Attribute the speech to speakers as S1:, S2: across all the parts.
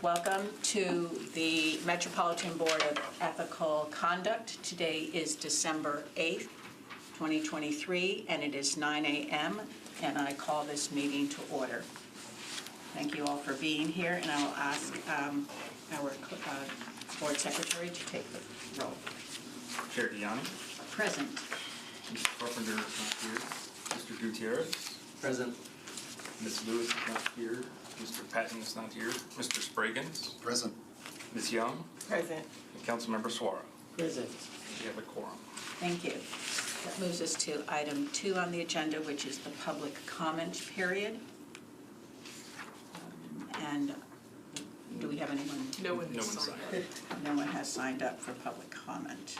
S1: Welcome to the Metropolitan Board of Ethical Conduct. Today is December 8th, 2023, and it is 9 a.m., and I call this meeting to order. Thank you all for being here, and I will ask our Board Secretary to take the roll.
S2: Chair Diani.
S1: Present.
S2: Mr. Carpenter is not here. Mr. Gutierrez.
S3: Present.
S2: Ms. Lewis is not here. Mr. Patton is not here. Mr. Spraggins.
S3: Present.
S2: Ms. Young.
S1: Present.
S2: And Councilmember Suara.
S1: Present.
S2: We have a quorum.
S1: Thank you. That moves us to item 2 on the agenda, which is the public comment period. And do we have anyone?
S4: No one
S2: No
S4: is
S2: one's
S4: signed
S2: signed
S4: up.
S1: No one has signed up for public comment.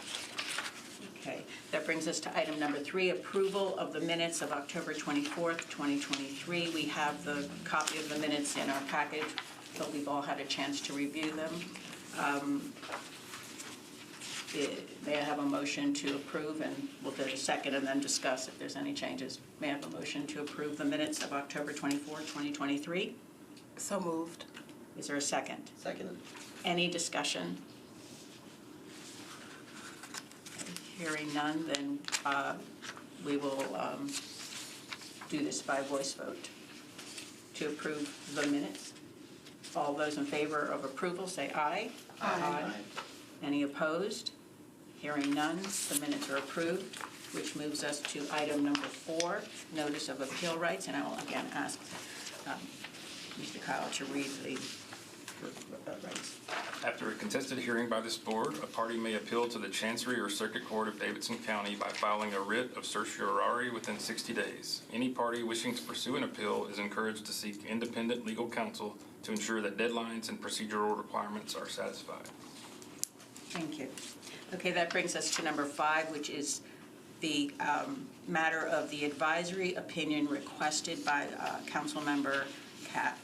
S1: Okay, that brings us to item number 3, approval of the minutes of October 24th, 2023. We have the copy of the minutes in our package, but we've all had a chance to review them. May I have a motion to approve, and we'll do a second and then discuss if there's any changes. May I have a motion to approve the minutes of October 24th, 2023?
S4: So moved.
S1: Is there a second?
S3: Second.
S1: Any discussion? Hearing none, then we will do this by voice vote to approve the minutes. All those in favor of approval say aye.
S3: Aye.
S1: Any opposed? Hearing none, the minutes are approved, which moves us to item number 4, notice of appeal rights, and I will again ask Mr. Kyle to read the rights.
S2: After a contested hearing by this board, a party may appeal to the Chancery or Circuit Court of Davidson County by filing a writ of certiorari within 60 days. Any party wishing to pursue an appeal is encouraged to seek independent legal counsel to ensure that deadlines and procedural requirements are satisfied.
S1: Thank you. Okay, that brings us to number 5, which is the matter of the advisory opinion requested by Councilmember Catt.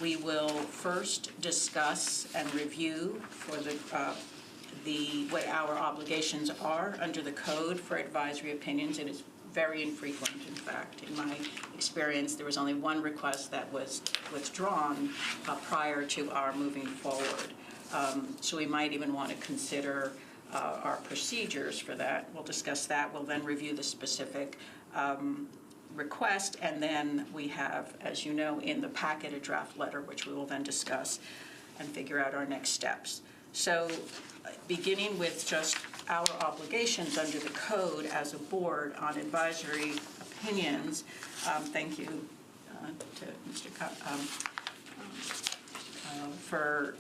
S1: We will first discuss and review for what our obligations are under the code for advisory opinions. It is very infrequent, in fact. In my experience, there was only one request that was withdrawn prior to our moving forward. So we might even want to consider our procedures for that. We'll discuss that. We'll then review the specific request, and then we have, as you know, in the packet a draft letter, which we will then discuss and figure out our next steps. So beginning with just our obligations under the code as a board on advisory opinions, thank you to Mr. For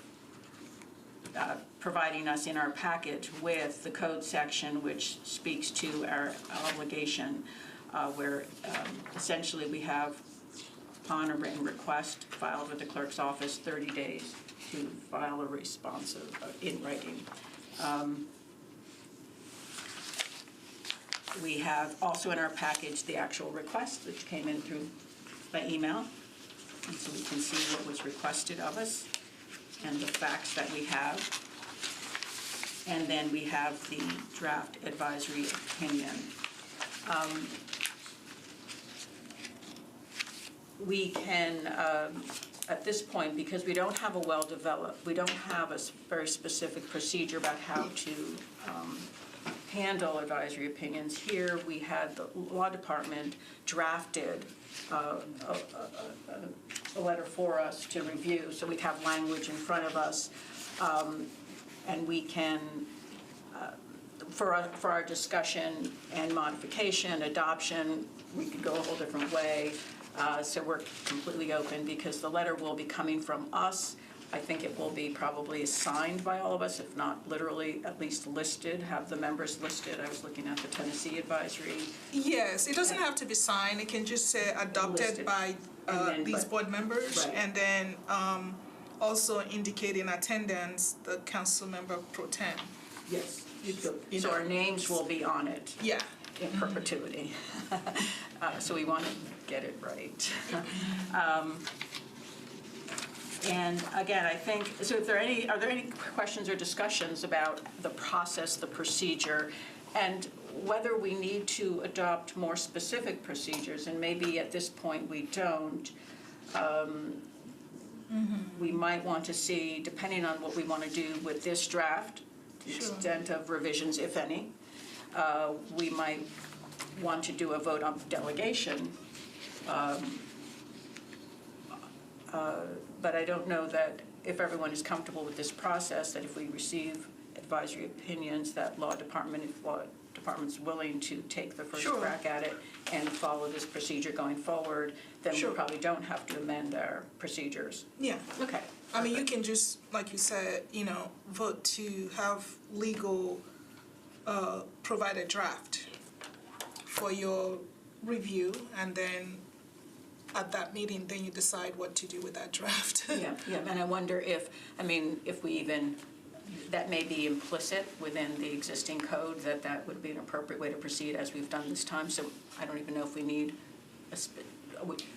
S1: providing us in our package with the code section which speaks to our obligation, where essentially we have, upon a written request filed with the clerk's office, 30 days to file a response in writing. We have also in our package the actual request, which came in through by email, and so we can see what was requested of us and the facts that we have. And then we have the draft advisory opinion. We can, at this point, because we don't have a we don't have a very specific procedure about how to handle advisory opinions. Here we had the law department drafted a letter for us to review, so we'd have language in front of us, and we can, for our discussion and modification, adoption, we could go a whole different way. So we're completely open because the letter will be coming from us. I think it will be probably signed by all of us, if not literally at least listed, have the members listed. I was looking at the Tennessee advisory.
S4: Yes, it doesn't have to be signed. It can just say adopted
S1: Listed.
S4: by these board members,
S1: Right.
S4: and then also indicate in attendance the council member pro tem.
S1: Yes.
S4: You
S1: So
S4: know.
S1: our names will be on it
S4: Yeah.
S1: in perpetuity. So we want to get it right. And again, I think, so if are there any questions or discussions about the process, the procedure, and whether we need to adopt more specific procedures, and maybe at this point we don't, We might want to see, depending on what we want to do with this draft, the
S4: Sure.
S1: extent of revisions, if any, we might want to do a vote on delegation. But I don't know that if everyone is comfortable with this process, that if we receive advisory opinions, that law department, if law department's willing to take the first
S4: Sure.
S1: crack at it and follow this procedure going forward, then we
S4: Sure.
S1: probably don't have to amend our procedures.
S4: Yeah.
S1: Okay.
S4: I mean, you can just, like you said, vote to have legal provide a draft for your review, and then at that meeting, then you decide what to do with that draft.
S1: Yeah, and I wonder if we even, that may be implicit within the existing code, that would be an appropriate way to proceed as we've done this time, so I don't even know if we need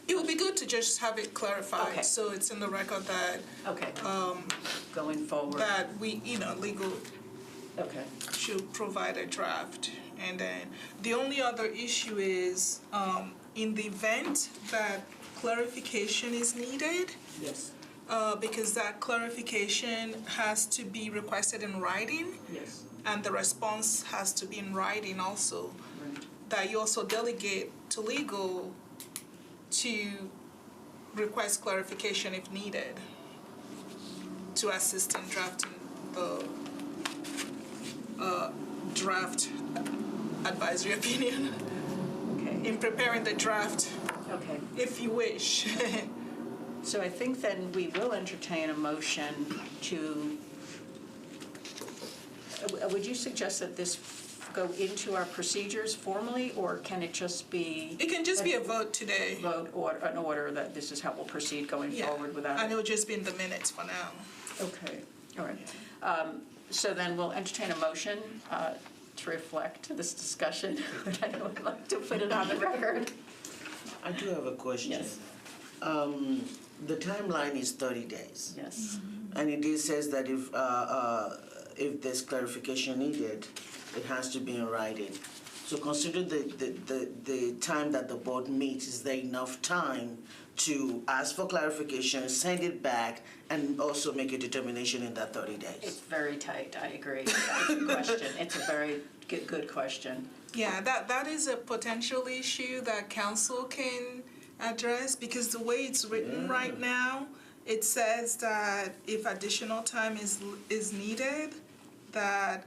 S4: It would be good to just have it clarified,
S1: Okay.
S4: so it's in the record that,
S1: okay, going forward,
S4: that we, legal
S1: okay,
S4: should provide a draft. And then the only other issue is, in the event that clarification is needed,
S1: yes,
S4: because that clarification has to be requested in writing,
S1: yes,
S4: and the response has to be in writing also,
S1: right,
S4: that you also delegate to legal to request clarification if needed, to assist in drafting the draft advisory opinion,
S1: okay,
S4: in preparing the draft,
S1: okay.
S4: if you wish.
S1: So I think then we will entertain a motion to, would you suggest that this go into our procedures formally, or can it just be?
S4: It can just be a vote today.
S1: Vote or an order that this is how we'll proceed going
S4: Yeah,
S1: forward without?
S4: and it'll just be in the minutes for now.
S1: Okay, all right. So then we'll entertain a motion to reflect this discussion. I would like to put it on the record.
S3: I do have a question.
S1: Yes.
S3: The timeline is 30 days.
S1: Yes,
S3: And it says that if there's clarification needed, it has to be in writing. So consider the time that the board meets, is there enough time to ask for clarification, send it back, and also make a determination in that 30
S1: it's
S3: days?
S1: very tight, I agree. That's a question. It's a very good question.
S4: Yeah, that is a potential issue that council can address, because the way it's written right now, it says that if additional time is needed, that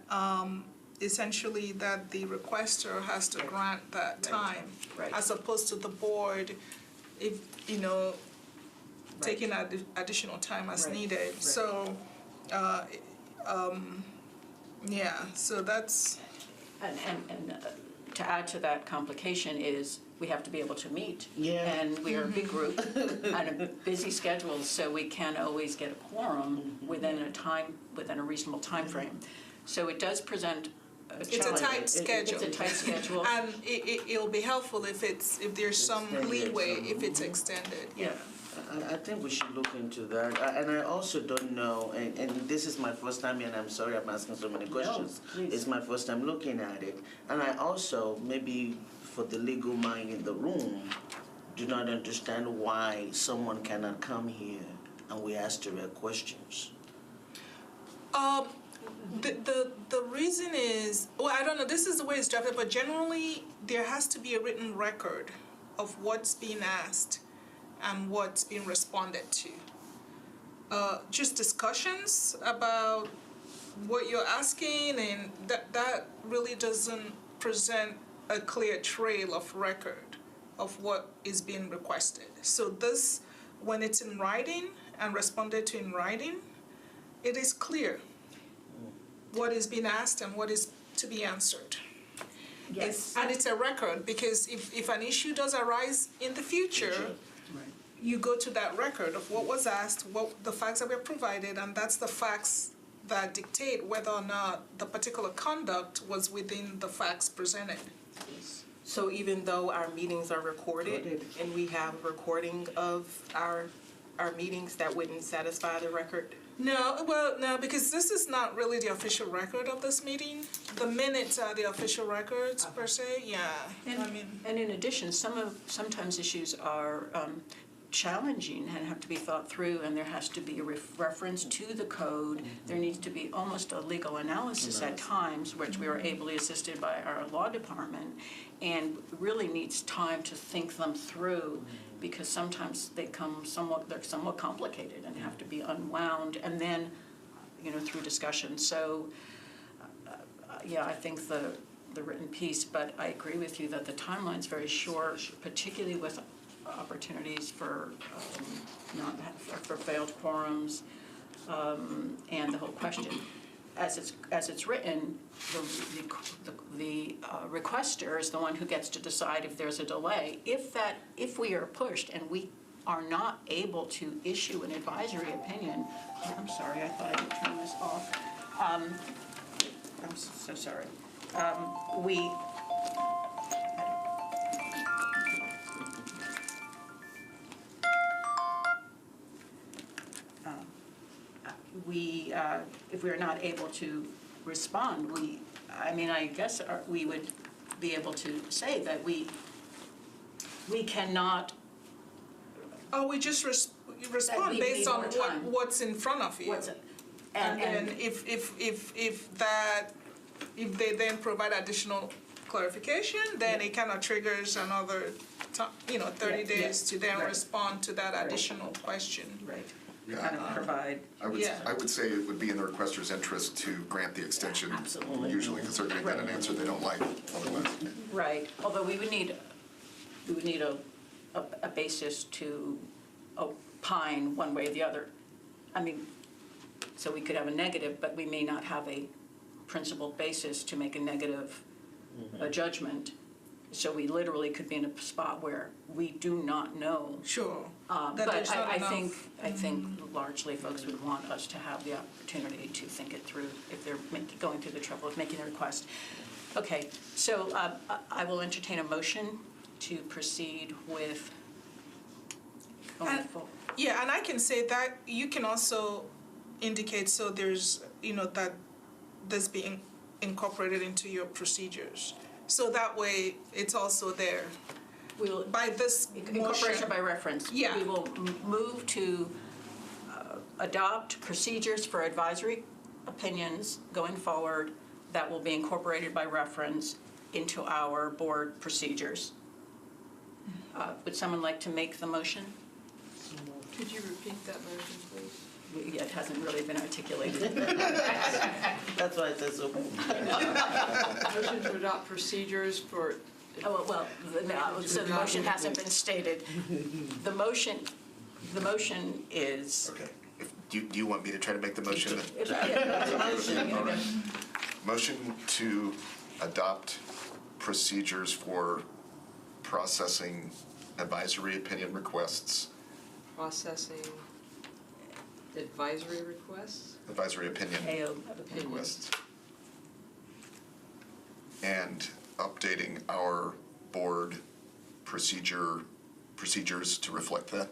S4: essentially that the requester has to grant that time,
S1: Right.
S4: as opposed to the board, if, taking additional time as
S1: Right.
S4: needed.
S1: Right.
S4: So, yeah, so that's,
S1: And to add to that complication is we have to be able to meet.
S3: Yeah.
S1: And we are a big group on a busy schedule, so we can't always get a quorum within a reasonable time frame. So it does present a
S4: it's a
S1: challenge.
S4: tight schedule.
S1: It's a tight schedule.
S4: And it'll be helpful if there's some
S3: Extended
S4: leeway,
S3: some.
S4: if it's extended, yeah.
S3: I think we should look into that. And I also don't know, and this is my first time, and I'm sorry I'm asking so many questions.
S1: please.
S3: It's my first time looking at it. And I also, maybe for the legal mind in the room, do not understand why someone cannot come here and we ask direct questions.
S4: The reason is, well, I don't know, this is the way it's drafted, but generally, there has to be a written record of what's being asked and what's being responded to. Just discussions about what you're asking, and that really doesn't present a clear trail of record of what is being requested. So this, when it's in writing and responded to in writing, it is clear what is being asked and what is to be answered.
S1: Yes.
S4: And it's a record, because if an issue does arise in the future,
S1: Right.
S4: you go to that record of what was asked, what the facts that were provided, and that's the facts that dictate whether or not the particular conduct was within the facts presented.
S5: So even though our meetings are recorded
S3: Recorded.
S5: and we have recording of our meetings, that wouldn't satisfy the record?
S4: No, because this is not really the official record of this meeting. The minutes are the official records per se, yeah. I mean,
S1: And in addition, sometimes issues are challenging and have to be thought through, and there has to be a reference to the code. There needs to be almost a legal analysis at times, which we are ably assisted by our law department, and really needs time to think them through, because sometimes they're somewhat complicated and have to be unwound, and then, through discussion. So, I think the written piece, but I agree with you that the timeline's very short, particularly with opportunities for for failed quorums, and the whole question. As it's written, the requester is the one who gets to decide if there's a delay. If we are pushed and we are not able to issue an advisory opinion, I'm sorry, I thought I could turn this off. I'm so sorry. If we're not able to respond, I guess we would be able to say that we cannot.
S4: Oh, we just respond
S1: we
S4: based
S1: need
S4: on
S1: more time.
S4: what's in front of you. And then if they then provide additional clarification, then it kind of triggers another 30 days to then
S1: right.
S4: respond to that additional question.
S1: Right.
S6: Yeah,
S1: Kind of provide.
S6: I would say it would be in the requester's interest to grant the extension.
S1: Absolutely.
S6: Usually, because they're going to get an answer they don't like otherwise.
S1: Right, although we would need a basis to opine one way or the other. So we could have a negative, but we may not have a principled basis to make a negative judgment. So we literally could be in a spot where we do not know.
S4: Sure. That
S1: But
S4: there's not
S1: I
S4: enough.
S1: think largely folks would want us to have the opportunity to think it through if they're going through the trouble of making a request. Okay, so I will entertain a motion to proceed with going forward.
S4: Yeah, and I can say that you can also indicate, so there's, that this being incorporated into your procedures. So that way, it's also there.
S1: We'll,
S4: By this
S1: incorporation
S4: motion,
S1: by reference.
S4: Yeah.
S1: We will move to adopt procedures for advisory opinions going forward that will be incorporated by reference into our board procedures. Would someone like to make the motion?
S5: Could you repeat that motion, please?
S1: It hasn't really been articulated.
S3: That's why it says so.
S5: Motion to adopt procedures for.
S1: So the motion hasn't been stated. The motion is.
S6: Okay. Do you want me to try to make the motion?
S1: Motion.
S6: All right. Motion to adopt procedures for processing advisory opinion requests,
S5: Processing advisory requests?
S6: advisory opinion requests, and updating our board procedures to reflect that.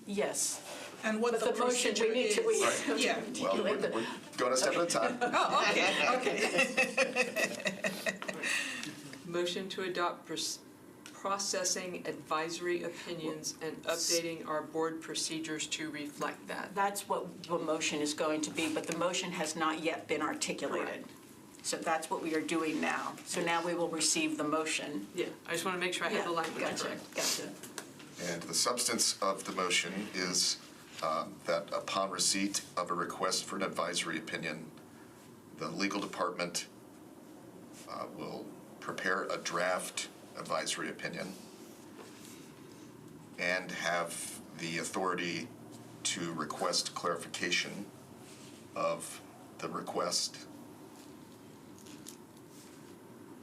S1: Yes.
S4: and what
S1: But
S4: the
S1: the motion,
S4: procedure
S1: we need to,
S4: is.
S6: Right.
S4: Yeah.
S6: Well, we're going a step at a time.
S4: Oh, okay.
S5: Motion to adopt processing advisory opinions and updating our board procedures to reflect that.
S1: That's what the motion is going to be, but the motion has not yet been articulated. So that's what we are doing now. So now we will receive the motion.
S5: Yeah, I just want to make sure I have the language
S1: Gotcha,
S5: correct.
S1: gotcha.
S6: And the substance of the motion is that upon receipt of a request for an advisory opinion, the legal department will prepare a draft advisory opinion and have the authority to request clarification of the request.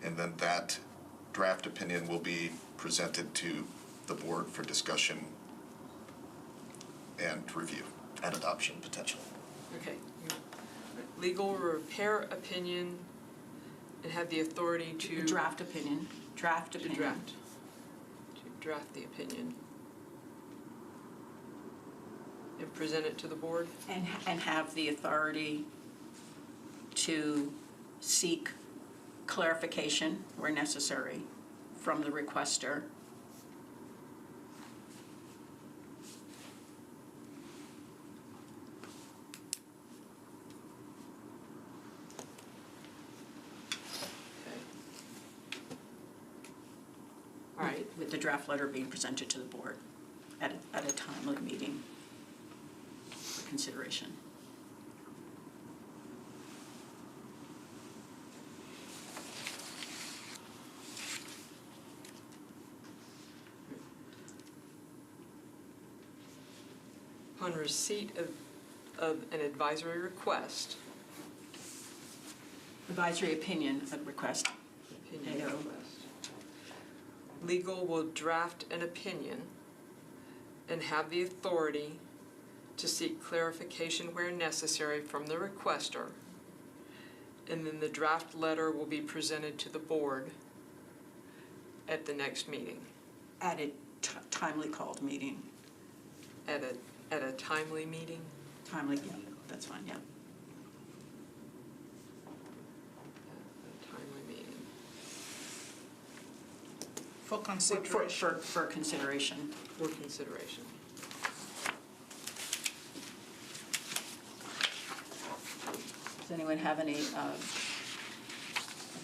S6: And then that draft opinion will be presented to the board for discussion and review and adoption potentially.
S5: Okay. Legal repair opinion and have the authority to.
S1: Draft opinion.
S5: To draft the opinion. And present it to the board?
S1: And have the authority to seek clarification where necessary from the requester.
S5: right.
S1: with the draft letter being presented to the board at a timely meeting for consideration.
S5: Upon receipt of an advisory request,
S1: Advisory opinion request.
S5: opinion
S1: Hello.
S5: request, legal will draft an opinion and have the authority to seek clarification where necessary from the requester, and then the draft letter will be presented to the board at the next meeting,
S1: At a timely called meeting.
S5: at a timely meeting.
S1: Timely, yeah, that's fine, yeah.
S5: A timely meeting.
S4: For consideration.
S1: For consideration.
S5: For consideration.
S1: Does anyone have any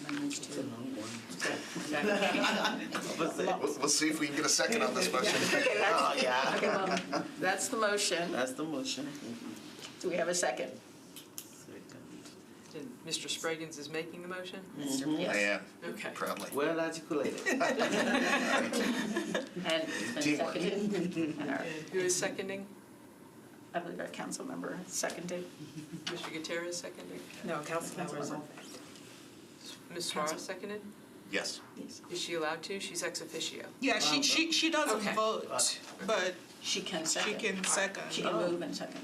S1: amendments
S3: It's
S1: to?
S3: a long one.
S6: We'll see if we can get a second on this motion.
S3: Oh, yeah.
S1: Okay, well, that's the motion.
S3: That's the motion.
S1: Do we have a second?
S5: And Mr. Spraggins is making the motion?
S1: Yes.
S6: I am,
S5: Okay.
S6: proudly.
S3: Well articulated.
S1: And it's been
S6: Teamwork.
S1: seconded. And our,
S5: Who is seconding?
S1: I believe our council member seconded.
S5: Mr. Gutierrez seconding?
S7: No, Councilmember.
S5: Ms. Suarez seconded?
S6: Yes.
S1: Yes.
S5: Is she allowed to? She's ex officio.
S4: Yeah, she doesn't
S5: Okay.
S4: vote, but
S1: She can
S4: she
S1: second.
S4: can second.
S1: She can move and second.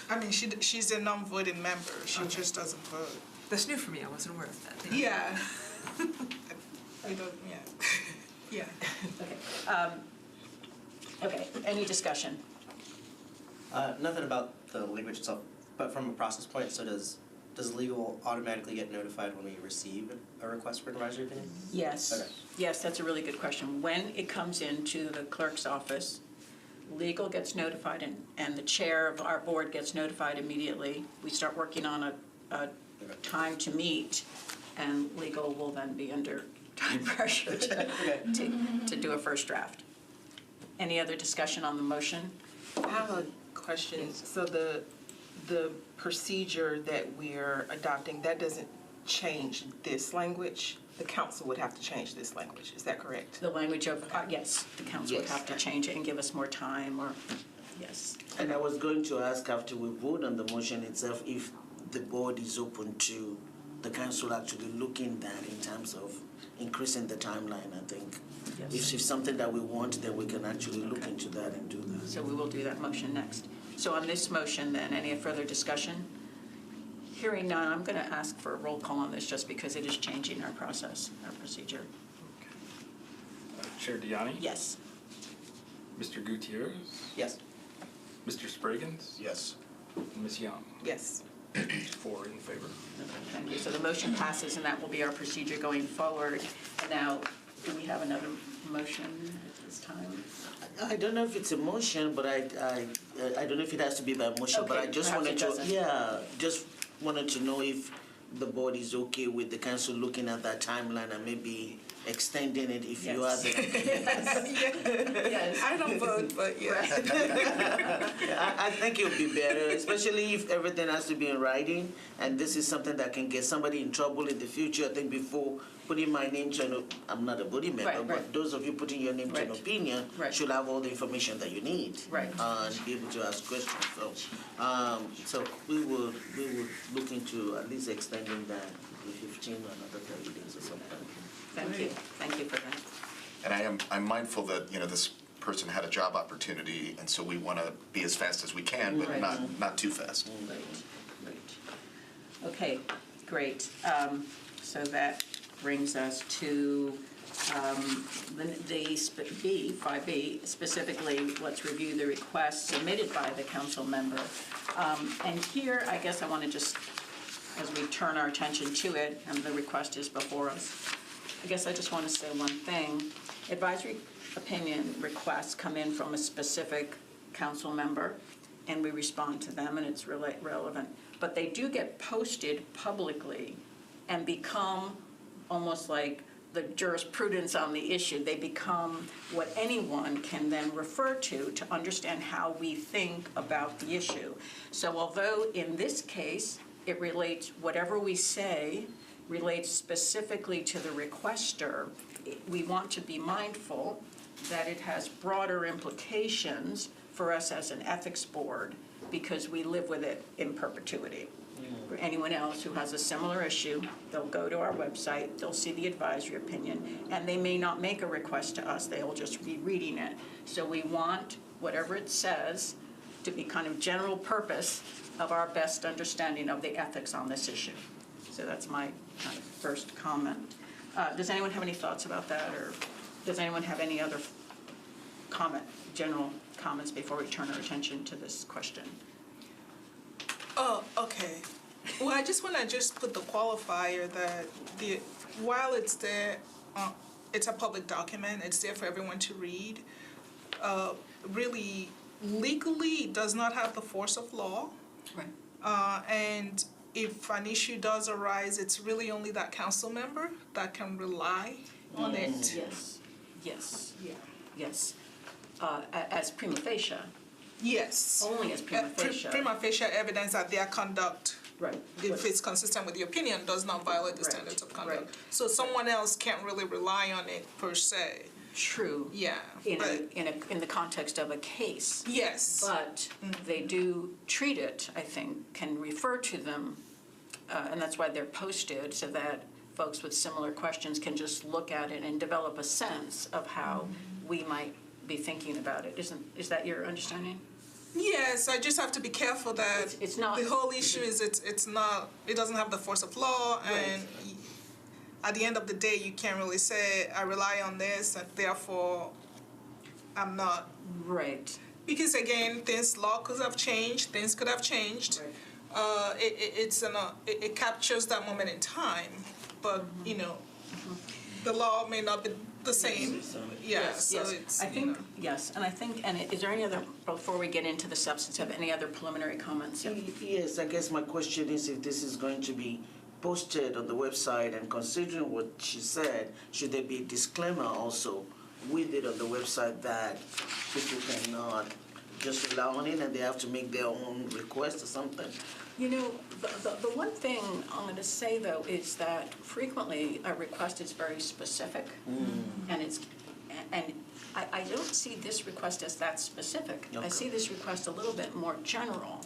S4: I mean, she's a non-voting member, she just doesn't vote.
S5: That's new for me. I wasn't aware of that.
S4: Yeah. I don't, yeah. Yeah.
S1: Okay, any discussion?
S7: Nothing about the language itself, but from a process point, so does legal automatically get notified when we receive a request for an advisory opinion?
S1: Yes.
S7: Okay.
S1: Yes, that's a really good question. When it comes into the clerk's office, legal gets notified and the chair of our board gets notified immediately. We start working on a time to meet, and legal will then be under time pressure to do a first draft. Any other discussion on the motion?
S8: I have a question. So the procedure that we're adopting, that doesn't change this language? The council would have to change this language, is that correct?
S1: The language of, yes, the council would
S3: Yes.
S1: have to change it and give us more time, or, yes.
S3: And I was going to ask after we vote on the motion itself, if the board is open to the council actually looking at that in terms of increasing the timeline, I think.
S1: Yes.
S3: If it's something that we want, then we can actually look into that and do that.
S1: So we will do that motion next. So on this motion then, any further discussion? Hearing none, I'm going to ask for a roll call on this just because it is changing our process, our procedure.
S2: Chair Diani?
S1: Yes.
S2: Mr. Gutierrez?
S7: Yes.
S2: Mr. Spraggins?
S6: Yes.
S2: And Ms. Young?
S8: Yes.
S2: 4 in favor.
S1: Thank you. So the motion passes, and that will be our procedure going forward. And now, do we have another motion at this time?
S3: I don't know if it's a motion, but I don't know if it has to be by motion, but I
S1: Okay,
S3: just
S1: perhaps
S3: wanted
S1: it
S3: to,
S1: doesn't.
S3: just wanted to know if the board is okay with the council looking at that timeline and maybe extending it if you are
S1: Yes.
S3: the.
S1: Yes.
S4: I don't vote, but yeah.
S3: I think it would be better, especially if everything has to be in writing, and this is something that can get somebody in trouble in the future. I think before putting my name to I'm not a body member,
S1: Right,
S3: but
S1: right.
S3: those of you putting your name to an
S1: Right.
S3: opinion
S1: Right.
S3: should have all the information that you need.
S1: Right.
S3: And be able to ask questions. So we will look into at least extending that to 15 or another 30 days or something.
S1: Thank you. Thank you for that.
S6: And I'm mindful that, this person had a job opportunity, and so we want to be as fast as we can, but
S1: Right.
S6: not too fast.
S1: Great, great. Okay, great. So that brings us to the 5B, specifically, let's review the request submitted by the council member. And here, I guess I want to just, as we turn our attention to it, and the request is before us, I guess I just want to say one thing. Advisory opinion requests come in from a specific council member, and we respond to them, and it's really relevant. But they do get posted publicly and become almost like the jurisprudence on the issue. They become what anyone can then refer to understand how we think about the issue. So although in this case, it relates, whatever we say relates specifically to the requester, we want to be mindful that it has broader implications for us as an ethics board because we live with it in perpetuity. For anyone else who has a similar issue, they'll go to our website, they'll see the advisory opinion, and they may not make a request to us, they'll just be reading it. So we want whatever it says to be kind of general purpose of our best understanding of the ethics on this issue. So that's my kind of first comment. Does anyone have any thoughts about that, or does anyone have any other general comments before we turn our attention to this question?
S4: Oh, okay. Well, I just want to put the qualifier that while it's there, it's a public document, it's there for everyone to read. Really, legally, it does not have the force of law.
S1: Right.
S4: And if an issue does arise, it's really only that council member that can rely on it.
S1: Yes.
S4: Yeah.
S1: Yes. As prima facie,
S4: Yes.
S1: only as prima facie.
S4: Prima facie evidence that their conduct,
S1: Right.
S4: if it's consistent with the opinion, does not violate the
S1: Right,
S4: standards of conduct.
S1: right.
S4: So someone else can't really rely on it per se.
S1: True.
S4: Yeah.
S1: In the context of a case.
S4: Yes.
S1: But they do treat it, I think, can refer to them, and that's why they're posted, so that folks with similar questions can just look at it and develop a sense of how we might be thinking about it. Is that your understanding?
S4: Yes, I just have to be careful that
S1: It's not-
S4: the whole issue is it doesn't have the force of law, and at the end of the day, you can't really say I rely on this and therefore I'm not.
S1: Right.
S4: Because again, law could have changed, things could have changed.
S1: Right.
S4: It captures that moment in time, but the law may not be the same. Yeah, so
S1: Yes,
S4: it's
S1: I think, yes, and I think, is there any other, before we get into the substance, have any other preliminary comments? Yeah.
S3: Yes, I guess my question is if this is going to be posted on the website, and considering what she said, should there be a disclaimer also with it on the website that people cannot just rely on it and they have to make their own request or something?
S1: You know, the one thing I'm going to say, though, is that frequently a request is very specific, and I don't see this request as that specific. I see this request a little bit more general.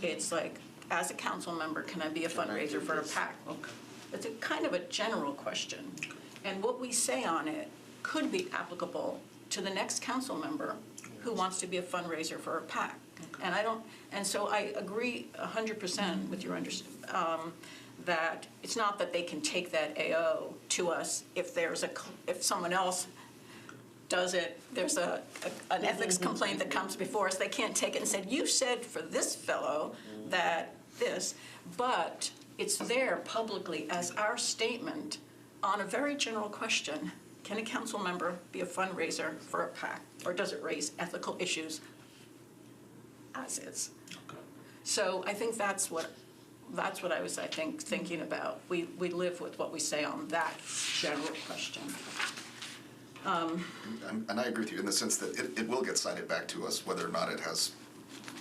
S1: It's like, as a council member, can I be a fundraiser for a PAC?
S3: Okay.
S1: It's a kind of a general question, and what we say on it could be applicable to the next council member who wants to be a fundraiser for a PAC. And so I agree 100% with your that it's not that they can take that AO to us if someone else does it, there's an ethics complaint that comes before us, they can't take it and say, you said for this fellow that this, but it's there publicly as our statement on a very general question. Can a council member be a fundraiser for a PAC, or does it raise ethical issues as is?
S3: Okay.
S1: So I think that's what I was, thinking about. We live with what we say on that general question.
S6: And I agree with you in the sense that it will get cited back to us whether or not it has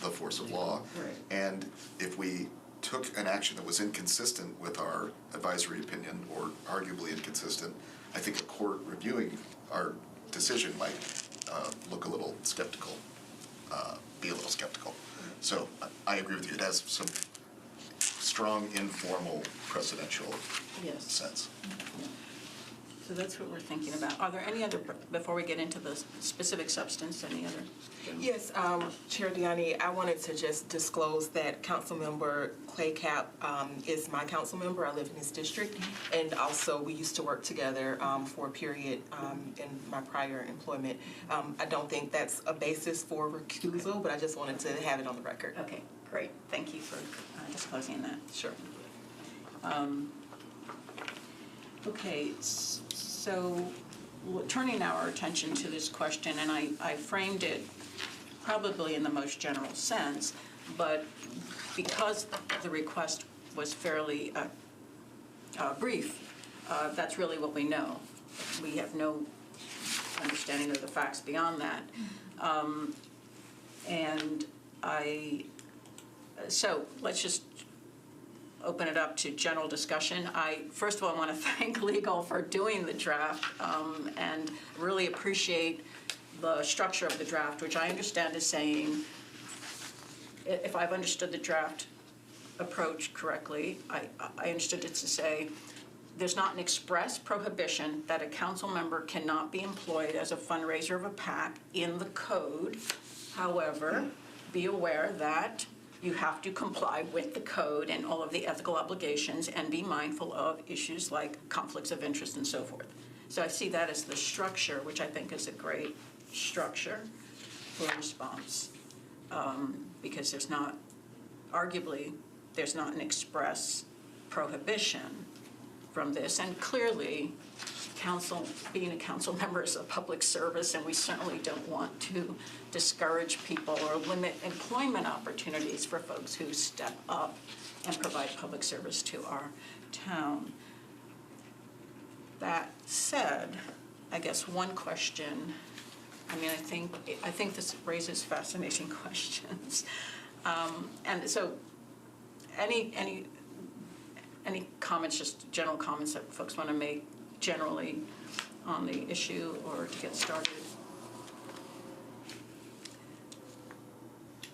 S6: the force of law.
S1: Right.
S6: And if we took an action that was inconsistent with our advisory opinion, or arguably inconsistent, I think a court reviewing our decision might look a little skeptical, be a little skeptical. So I agree with you. It has some strong informal precedential
S1: Yes.
S6: sense.
S1: So that's what we're thinking about. Are there any other, before we get into the specific substance, any other?
S8: Yes, Chair Diani, I wanted to just disclose that Councilmember Claycap is my council member. I live in his district, and also we used to work together for a period in my prior employment. I don't think that's a basis for recusal, but I just wanted to have it on the record.
S1: Okay, great. Thank you for disclosing that.
S8: Sure.
S1: Okay, so turning our attention to this question, and I framed it probably in the most general sense, but because the request was fairly brief, that's really what we know. we have no understanding of the facts beyond that. So let's just open it up to general discussion. First of all, I want to thank legal for doing the draft and really appreciate the structure of the draft, which I understand is saying, if I've understood the draft approach correctly, I understood it to say there's not an express prohibition that a council member cannot be employed as a fundraiser of a PAC in the code. However, be aware that you have to comply with the code and all of the ethical obligations and be mindful of issues like conflicts of interest and so forth. So I see that as the structure, which I think is a great structure for a response, because arguably, there's not an express prohibition from this. And clearly, being a council member is a public service, and we certainly don't want to discourage people or limit employment opportunities for folks who step up and provide public service to our town. That said, I guess one question, I think this raises fascinating questions. And so any comments, just general comments that folks want to make generally on the issue or to get started?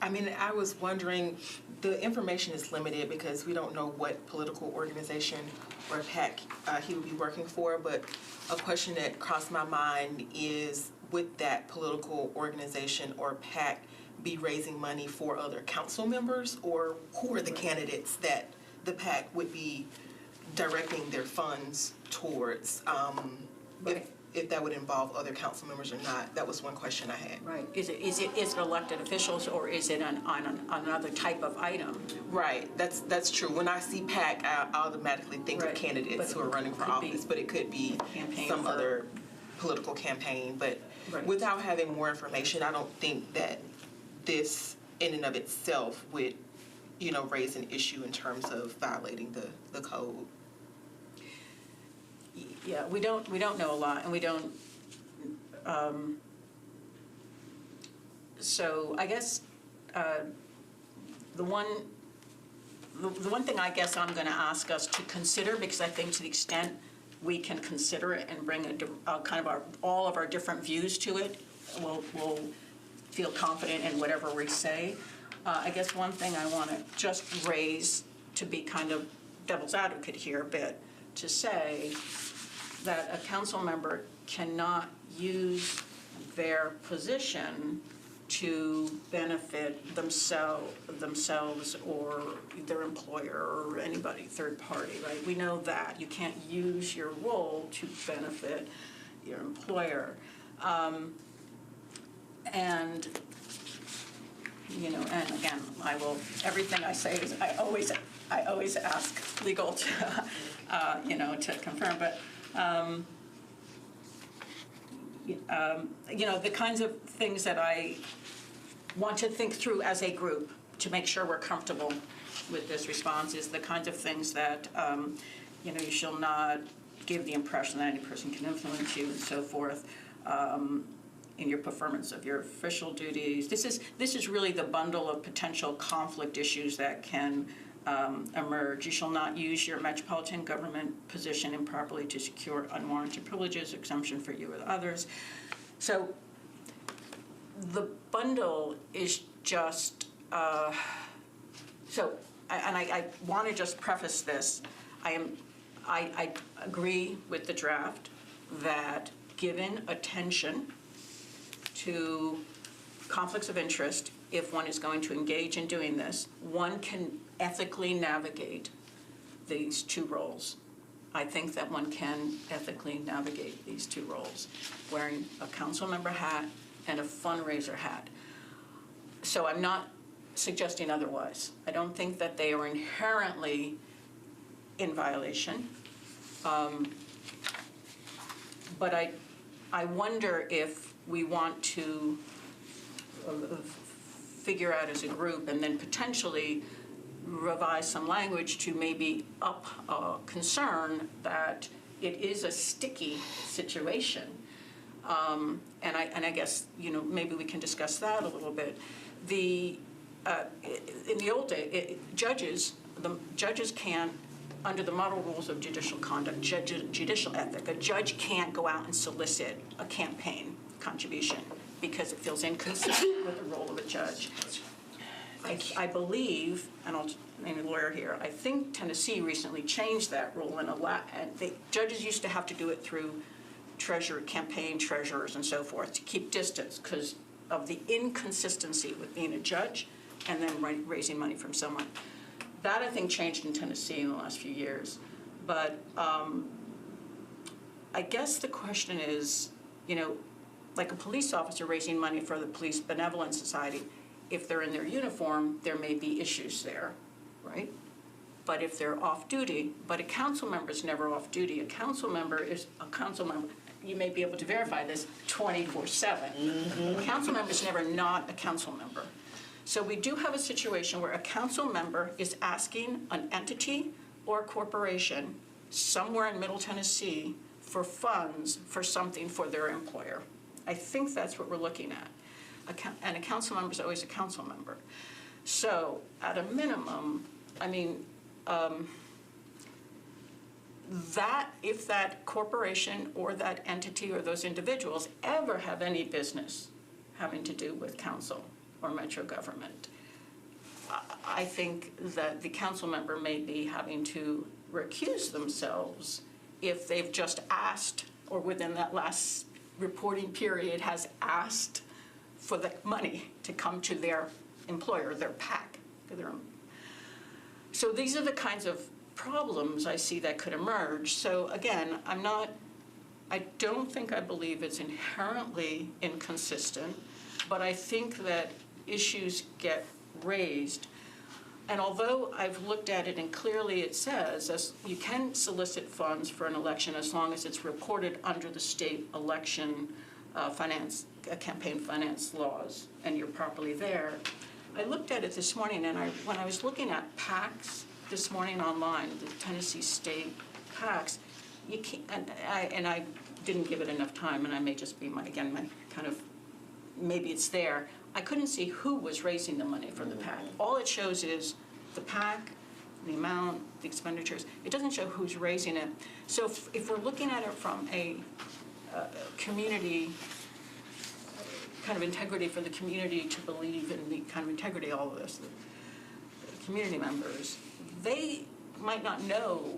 S8: I was wondering, the information is limited because we don't know what political organization or PAC he would be working for, but a question that crossed my mind is, would that political organization or PAC be raising money for other council members, or who are the candidates that the PAC would be directing their funds towards, if that would involve other council members or not? That was one question I had.
S1: Right. Is it elected officials, or is it on another type of item?
S8: Right, that's true. When I see PAC, I automatically think
S1: Right.
S8: of candidates
S1: But
S8: who are running for
S1: could be
S8: office, but it could be
S1: campaign
S8: some
S1: for-
S8: other political campaign. But
S1: Right.
S8: without having more information, I don't think that this in and of itself would, raise an issue in terms of violating the code.
S1: Yeah, we don't know a lot, and we don't. So I guess the one thing I guess I'm going to ask us to consider, because I think to the extent we can consider it and bring all of our different views to it, we'll feel confident in whatever we say. I guess one thing I want to just raise, to be kind of devil's advocate here a bit, to say that a council member cannot use their position to benefit themselves or their employer or anybody, third party, right? We know that. You can't use your role to benefit your employer. And again, everything I say is, I always ask legal to, to confirm, but, the kinds of things that I want to think through as a group to make sure we're comfortable with this response is the kinds of things that, you shall not give the impression that any person can influence you and so forth, in your performance of your official duties. This is really the bundle of potential conflict issues that can emerge. You shall not use your metropolitan government position improperly to secure unwarranted privileges, exemption for you or others. So the bundle is just, I want to just preface this. I agree with the draft that given attention to conflicts of interest, if one is going to engage in doing this, one can ethically navigate these two roles. I think that one can ethically navigate these two roles, wearing a council member hat and a fundraiser hat. So I'm not suggesting otherwise. I don't think that they are inherently in violation. But I wonder if we want to figure out as a group and then potentially revise some language to maybe up concern that it is a sticky situation. And I guess, maybe we can discuss that a little bit. In the old day, the judges can't, under the model rules of judicial conduct, judicial ethic, a judge can't go out and solicit a campaign contribution because it feels inconsistent with the role of a judge. I believe, and I'll name a lawyer here, I think Tennessee recently changed that rule and judges used to have to do it through campaign treasurers and so forth to keep distance because of the inconsistency with being a judge and then raising money from someone. That, I think, changed in Tennessee in the last few years. But I guess the question is, like a police officer raising money for the Police Benevolent Society, if they're in their uniform, there may be issues there, right? But if they're off-duty, but a council member is never off-duty. A council member is a council member. You may be able to verify this 24/7. A council member is never not a council member. So we do have a situation where a council member is asking an entity or a corporation somewhere in Middle Tennessee for funds for something for their employer. I think that's what we're looking at. And a council member is always a council member. So at a minimum, that if that corporation or that entity or those individuals ever have any business having to do with council or metro government, I think that the council member may be having to recuse themselves if they've just asked, or within that last reporting period has asked for the money to come to their employer, their PAC. So these are the kinds of problems I see that could emerge. So again, I don't think I believe it's inherently inconsistent, but I think that issues get raised. And although I've looked at it and clearly it says as you can solicit funds for an election as long as it's reported under the state election campaign finance laws and you're properly there. I looked at it this morning and when I was looking at PACs this morning online, the Tennessee state PACs, you can't, and I didn't give it enough time, and I may just be my kind of, maybe it's there. I couldn't see who was raising the money for the PAC. All it shows is the PAC, the amount, the expenditures. It doesn't show who's raising it. So if we're looking at it from a community, kind of integrity for the community to believe in the kind of integrity, all of this, the community members, they might not know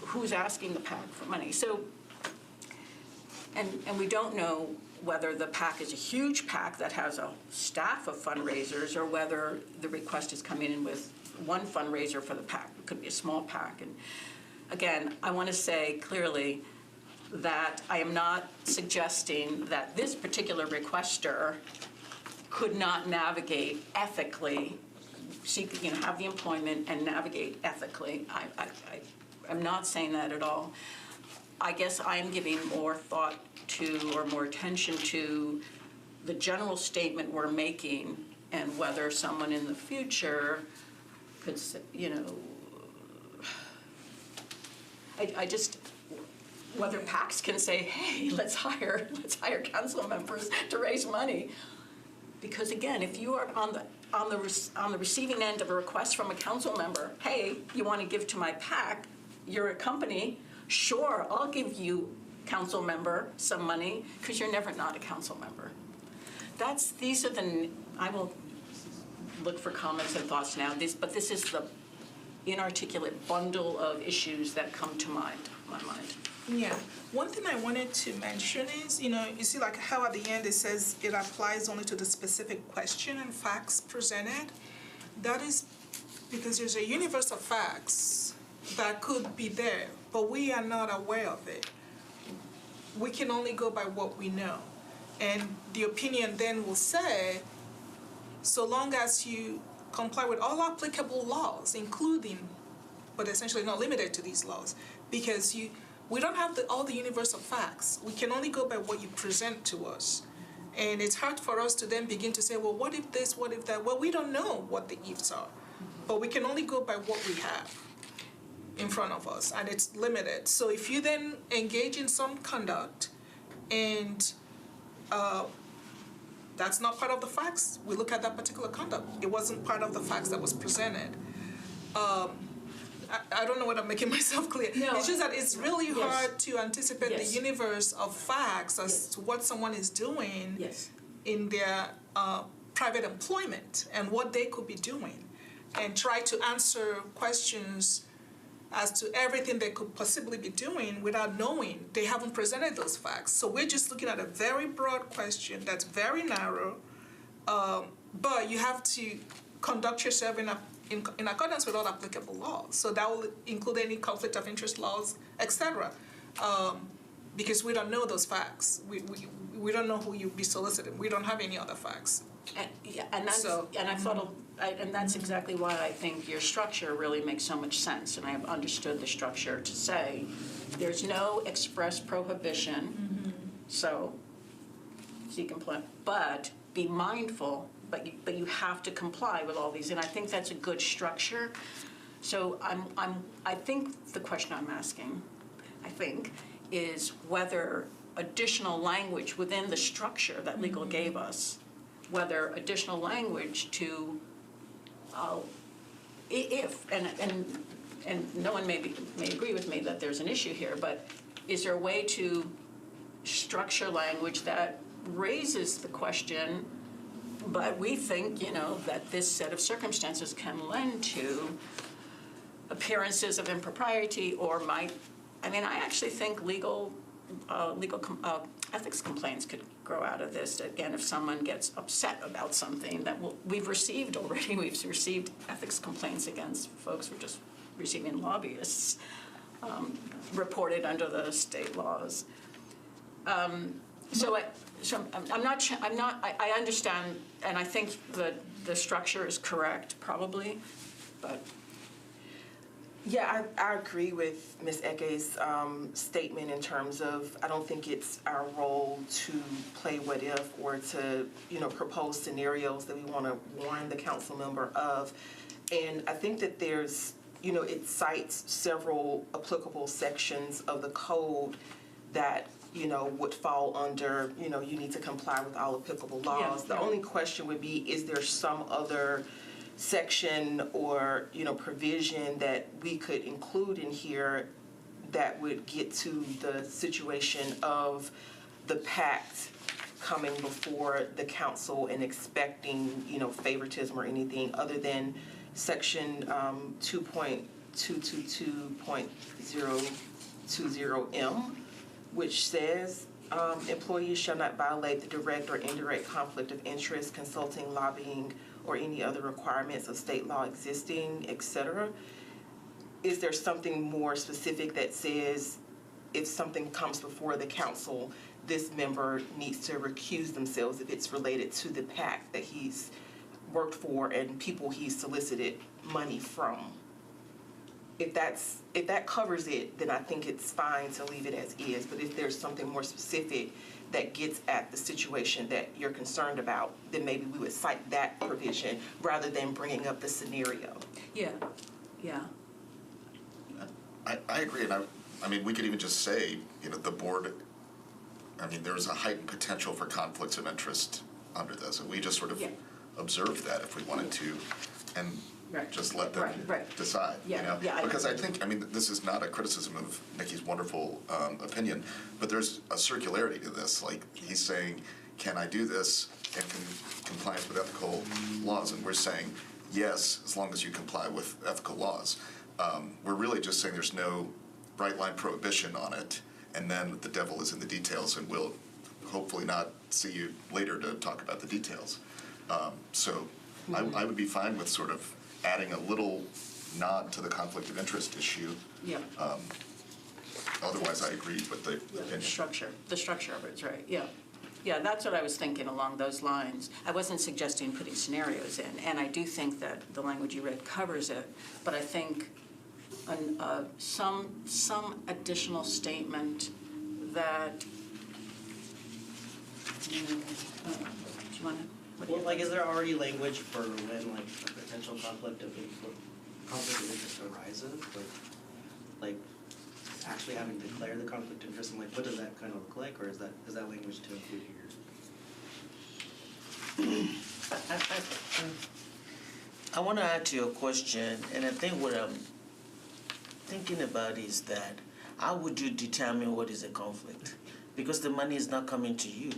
S1: who's asking the PAC for money. So, and we don't know whether the PAC is a huge PAC that has a staff of fundraisers or whether the request is coming in with one fundraiser for the PAC. It could be a small PAC. And again, I want to say clearly that I am not suggesting that this particular requester could not navigate ethically, have the employment and navigate ethically. I'm not saying that at all. I guess I am giving more thought to or more attention to the general statement we're making and whether someone in the future could, whether PACs can say, hey, let's hire council members to raise money. Because again, if you are on the receiving end of a request from a council member, hey, you want to give to my PAC, you're a company, sure, I'll give you, council member, some money, because you're never not a council member. I will look for comments and thoughts now, but this is the inarticulate bundle of issues that come to my mind.
S4: Yeah, one thing I wanted to mention is, you see like how at the end it says it applies only to the specific question and facts presented. That is because there's a universe of facts that could be there, but we are not aware of it. We can only go by what we know. And the opinion then will say, so long as you comply with all applicable laws, including, but essentially not limited to these laws, because we don't have all the universe of facts. We can only go by what you present to us. And it's hard for us to then begin to say, well, what if this, what if that? Well, we don't know what the ifs are. but we can only go by what we have in front of us, and it's limited. So if you then engage in some conduct and that's not part of the facts, we look at that particular conduct. It wasn't part of the facts that was presented. I don't know whether I'm making myself clear.
S1: No,
S4: it's just that it's really
S1: yes.
S4: hard to anticipate
S1: Yes.
S4: the universe of facts as
S1: Yes.
S4: to what someone is doing
S1: Yes.
S4: in their private employment and what they could be doing, and try to answer questions as to everything they could possibly be doing without knowing. They haven't presented those facts. So we're just looking at a very broad question that's very narrow, but you have to conduct yourself in accordance with all applicable laws. So that will include any conflict of interest laws, etc. Because we don't know those facts. We don't know who you'd be soliciting. We don't have any other facts.
S1: And that's exactly why I think your structure really makes so much sense, and I have understood the structure to say there's no express prohibition, so seek employment, but be mindful, but you have to comply with all these, and I think that's a good structure. So I think the question I'm asking, is whether additional language within the structure that legal gave us, whether additional language to, and no one may agree with me that there's an issue here, but is there a way to structure language that raises the question, but we think, that this set of circumstances can lend to appearances of impropriety or I actually think legal ethics complaints could grow out of this. Again, if someone gets upset about something that we've received already, we've received ethics complaints against folks. We're just receiving lobbyists reported under the state laws. So I understand, and I think the structure is correct, probably, but.
S8: Yeah, I agree with Ms. Eke's statement in terms of, I don't think it's our role to play what if or to, propose scenarios that we want to warn the council member of. And I think that there's, it cites several applicable sections of the code that, would fall under, you need to comply with all applicable laws.
S1: Yeah.
S8: The only question would be, is there some other section or provision that we could include in here that would get to the situation of the pact coming before the council and expecting favoritism or anything other than section 2.222.020M, which says employees shall not violate the direct or indirect conflict of interest, consulting, lobbying, or any other requirements of state law existing, etc. Is there something more specific that says if something comes before the council, this member needs to recuse themselves if it's related to the PAC that he's worked for and people he's solicited money from? If that covers it, then I think it's fine to leave it as is. But if there's something more specific that gets at the situation that you're concerned about, then maybe we would cite that provision rather than bringing up the scenario.
S1: Yeah.
S6: I agree, and I mean, we could even just say, the board, there's a heightened potential for conflicts of interest under this, and we just sort of observe that if we wanted to, and just let them decide, Because I think, this is not a criticism of Nikki's wonderful opinion, but there's a circularity to this. Like, he's saying, can I do this in compliance with ethical laws? And we're saying, yes, as long as you comply with ethical laws. We're really just saying there's no bright line prohibition on it, and then the devil is in the details, and we'll hopefully not see you later to talk about the details. So I would be fine with sort of adding a little nod to the conflict of interest issue.
S1: Yeah.
S6: Otherwise, I agree with the opinion.
S1: The structure of it's right, yeah. Yeah, that's what I was thinking along those lines. I wasn't suggesting putting scenarios in, and I do think that the language you read covers it, but I think some additional statement that, do you want to?
S7: Well, like, is there already language for when, like, a potential conflict of interest arises? Like, actually having to declare the conflict of interest, and like, what does that kind of look like, or is that language to include here?
S3: I want to add to your question, and I think what I'm thinking about is that how would you determine what is a conflict? Because the money is not coming to you.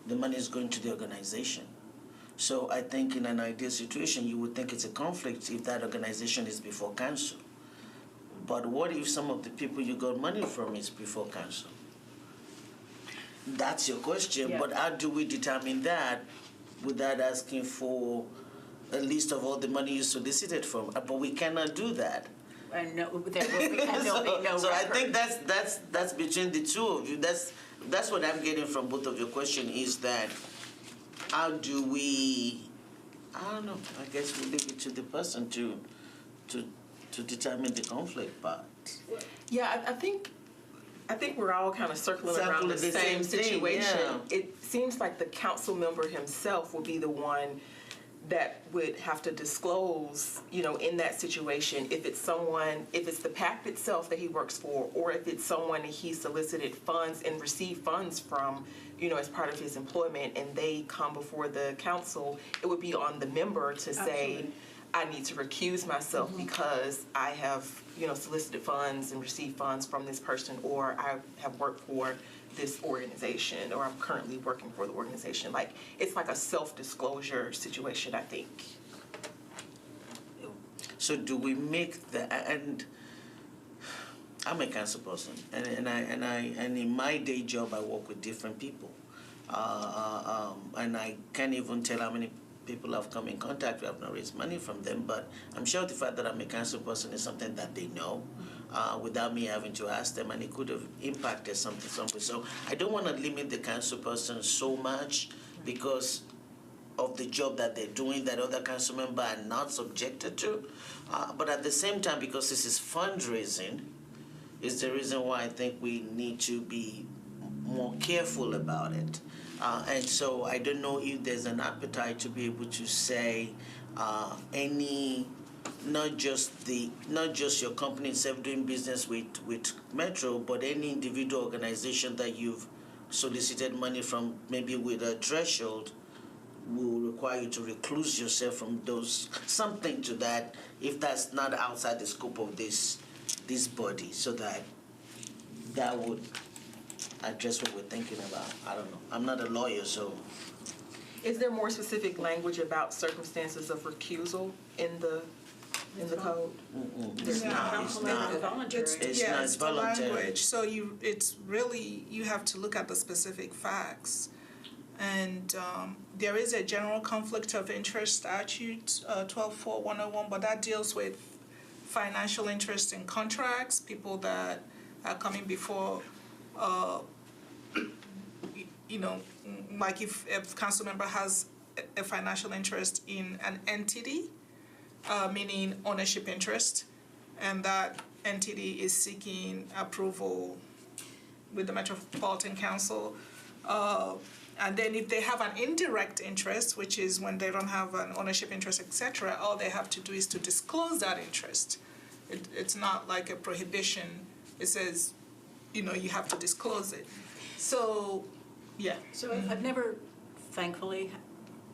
S3: The money is going to the organization. So I think in an ideal situation, you would think it's a conflict if that organization is before council. But what if some of the people you got money from is before council? That's your question,
S1: Yeah.
S3: but how do we determine that without asking for a list of all the money you solicited from? But we cannot do that.
S1: And there'll be no
S3: So I
S1: record.
S3: think that's between the two of you. That's what I'm getting from both of your question is that how do we, I don't know, I guess we leave it to the person to determine the conflict part.
S8: Yeah, I think we're all kind of circling around the
S3: Exactly the
S8: same
S3: same thing,
S8: situation.
S3: yeah.
S8: It seems like the council member himself will be the one that would have to disclose, in that situation, if it's the PAC itself that he works for, or if it's someone he solicited funds and received funds from, as part of his employment, and they come before the council, it would be on the member to say,
S1: Absolutely.
S8: I need to recuse myself because I have, solicited funds and received funds from this person, or I have worked for this organization, or I'm currently working for the organization. Like, it's like a self-disclosure situation, I think.
S3: So do we make the, and I'm a council person, and in my day job I work with different people, and I can't even tell how many people I've come in contact with. I've not raised money from them, but I'm sure the fact that I'm a council person is something that they know, without me having to ask them, and it could have impacted something somewhere. So I don't want to limit the council person so much because of the job that they're doing that other council members are not subjected to. But at the same time, because this is fundraising, is the reason why I think we need to be more careful about it. And so I don't know if there's an appetite to be able to say not just your company itself doing business with Metro, but any individual organization that you've solicited money from, maybe with a threshold, will require you to recluse yourself from those, something to that, if that's not outside the scope of this body, so that would address what we're thinking about. I don't know. I'm not a lawyer, so.
S8: Is there more specific language about circumstances of recusal in the code?
S3: It's not. It's not.
S1: Voluntary.
S3: It's
S4: Yeah,
S3: not
S4: it's the
S3: voluntary.
S4: language. So you have to look at the specific facts. And there is a general conflict of interest statute, 12.4.101, but that deals with financial interest in contracts, people that are coming before, like if a council member has a financial interest in an entity, meaning ownership interest, and that entity is seeking approval with the Metropolitan Council. And then if they have an indirect interest, which is when they don't have an ownership interest, etc., all they have to do is to disclose that interest. It's not like a prohibition. It says, you have to disclose it. So, yeah.
S1: So I've never, thankfully,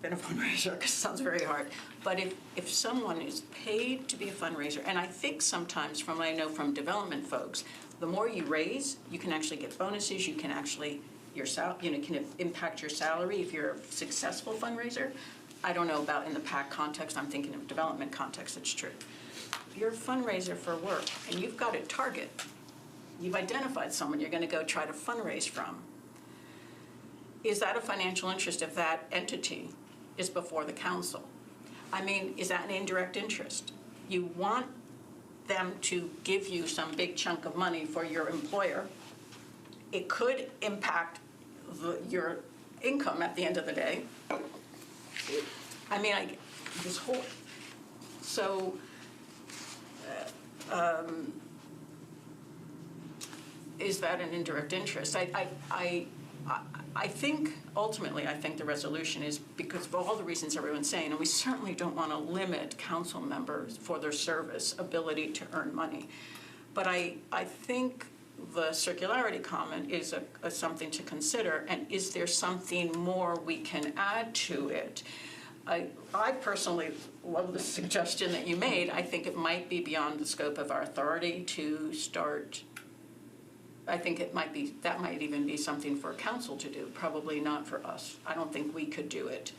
S1: been a fundraiser, because it sounds very hard. But if someone is paid to be a fundraiser, and I think sometimes from what I know from development folks, the more you raise, you can actually get bonuses, you can actually, can impact your salary if you're a successful fundraiser. I don't know about in the PAC context, I'm thinking of development context, it's true. If you're a fundraiser for work and you've got a target, you've identified someone you're gonna go try to fundraise from, is that a financial interest if that entity is before the council? I mean, is that an indirect interest? You want them to give you some big chunk of money for your employer. It could impact your income at the end of the day. I mean, this whole, so, is that an indirect interest? I think, ultimately, I think the resolution is because of all the reasons everyone's saying, and we certainly don't want to limit council members for their service ability to earn money. But I think the circularity comment is something to consider, and is there something more we can add to it? I personally love the suggestion that you made. I think it might be beyond the scope of our authority to start. I think that might even be something for council to do, probably not for us. I don't think we could do it,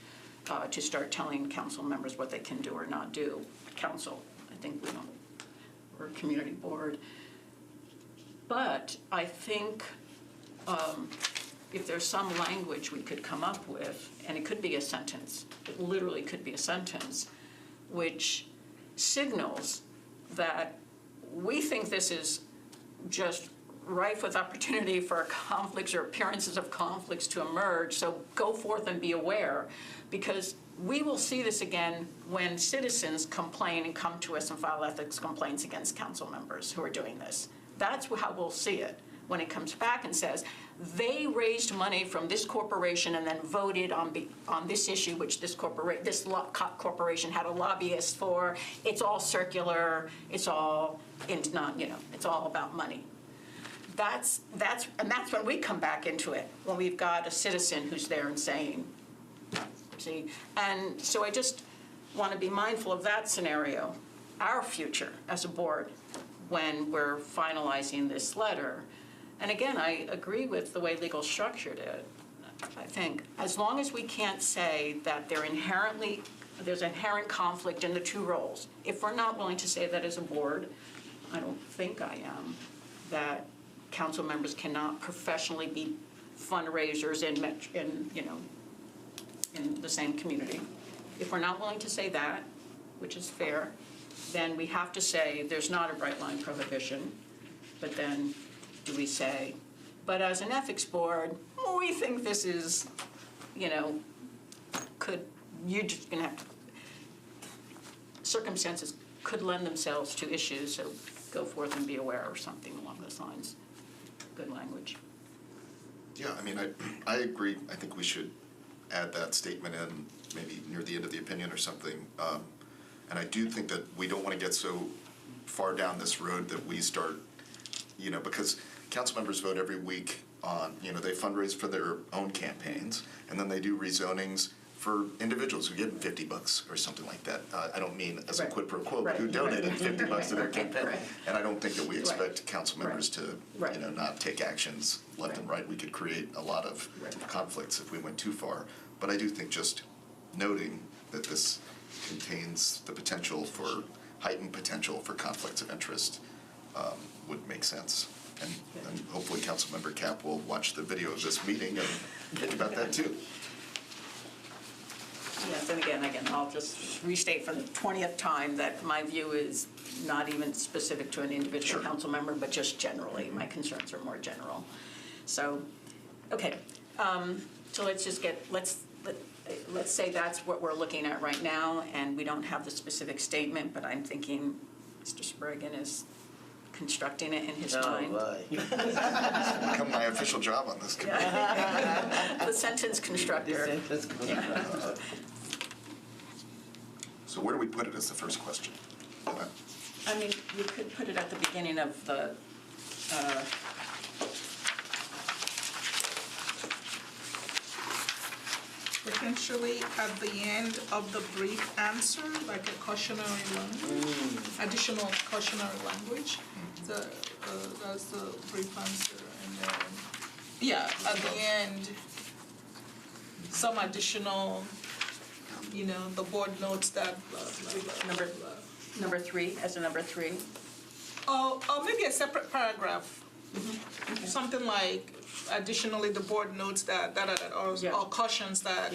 S1: to start telling council members what they can do or not do. Council, I think we don't, we're a community board. But I think if there's some language we could come up with, and it could be a sentence, it literally could be a sentence, which signals that we think this is just rife with opportunity for conflicts or appearances of conflicts to emerge, so go forth and be aware, because we will see this again when citizens complain and come to us and file ethics complaints against council members who are doing this. That's how we'll see it, when it comes back and says, they raised money from this corporation and then voted on this issue, which this corporation had a lobbyist for. It's all circular, it's all, it's not, it's all about money. That's when we come back into it, when we've got a citizen who's there and saying, see, and so I just want to be mindful of that scenario, our future as a board, when we're finalizing this letter. And again, I agree with the way legal structured it. I think as long as we can't say that there's inherent conflict in the two roles, if we're not willing to say that as a board, I don't think I am, that council members cannot professionally be fundraisers in the same community. If we're not willing to say that, which is fair, then we have to say there's not a bright line prohibition, but then do we say, but as an ethics board, we think this is, you're just gonna have to, circumstances could lend themselves to issues, so go forth and be aware or something along those lines. Good language.
S6: Yeah, I mean, I agree. I think we should add that statement in maybe near the end of the opinion or something. And I do think that we don't want to get so far down this road that we start, because council members vote every week on, they fundraise for their own campaigns, and then they do rezonings for individuals who give them $50 or something like that. I don't mean as a quid pro quo, but who donated $50 to their campaign. And I don't think that we expect council members to, not take actions left and right. We could create a lot of conflicts if we went too far. But I do think just noting that this contains the potential for, heightened potential for conflicts of interest would make sense. And hopefully Councilmember Cap will watch the video of this meeting and think about that too.
S1: Yes, and again, I'll just restate for the 20th time that my view is not even specific to an individual council member, but just generally. My concerns are more general. So, okay, so let's just let's say that's what we're looking at right now, and we don't have the specific statement, but I'm thinking Mr. Spriggan is constructing it in his mind.
S6: Become my official job on this committee.
S1: The sentence constructor.
S6: So where do we put it as the first question?
S1: I mean, you could put it at the beginning of the,
S4: Potentially at the end of the brief answer, like a cautionary language, additional cautionary language. That's the brief answer, and then, at the end, some additional, the board notes that blah, blah, blah,
S1: Number-
S4: blah.
S1: number 3, as a number 3.
S4: Or maybe a separate paragraph. Something like, additionally, the board notes that, or cautions that,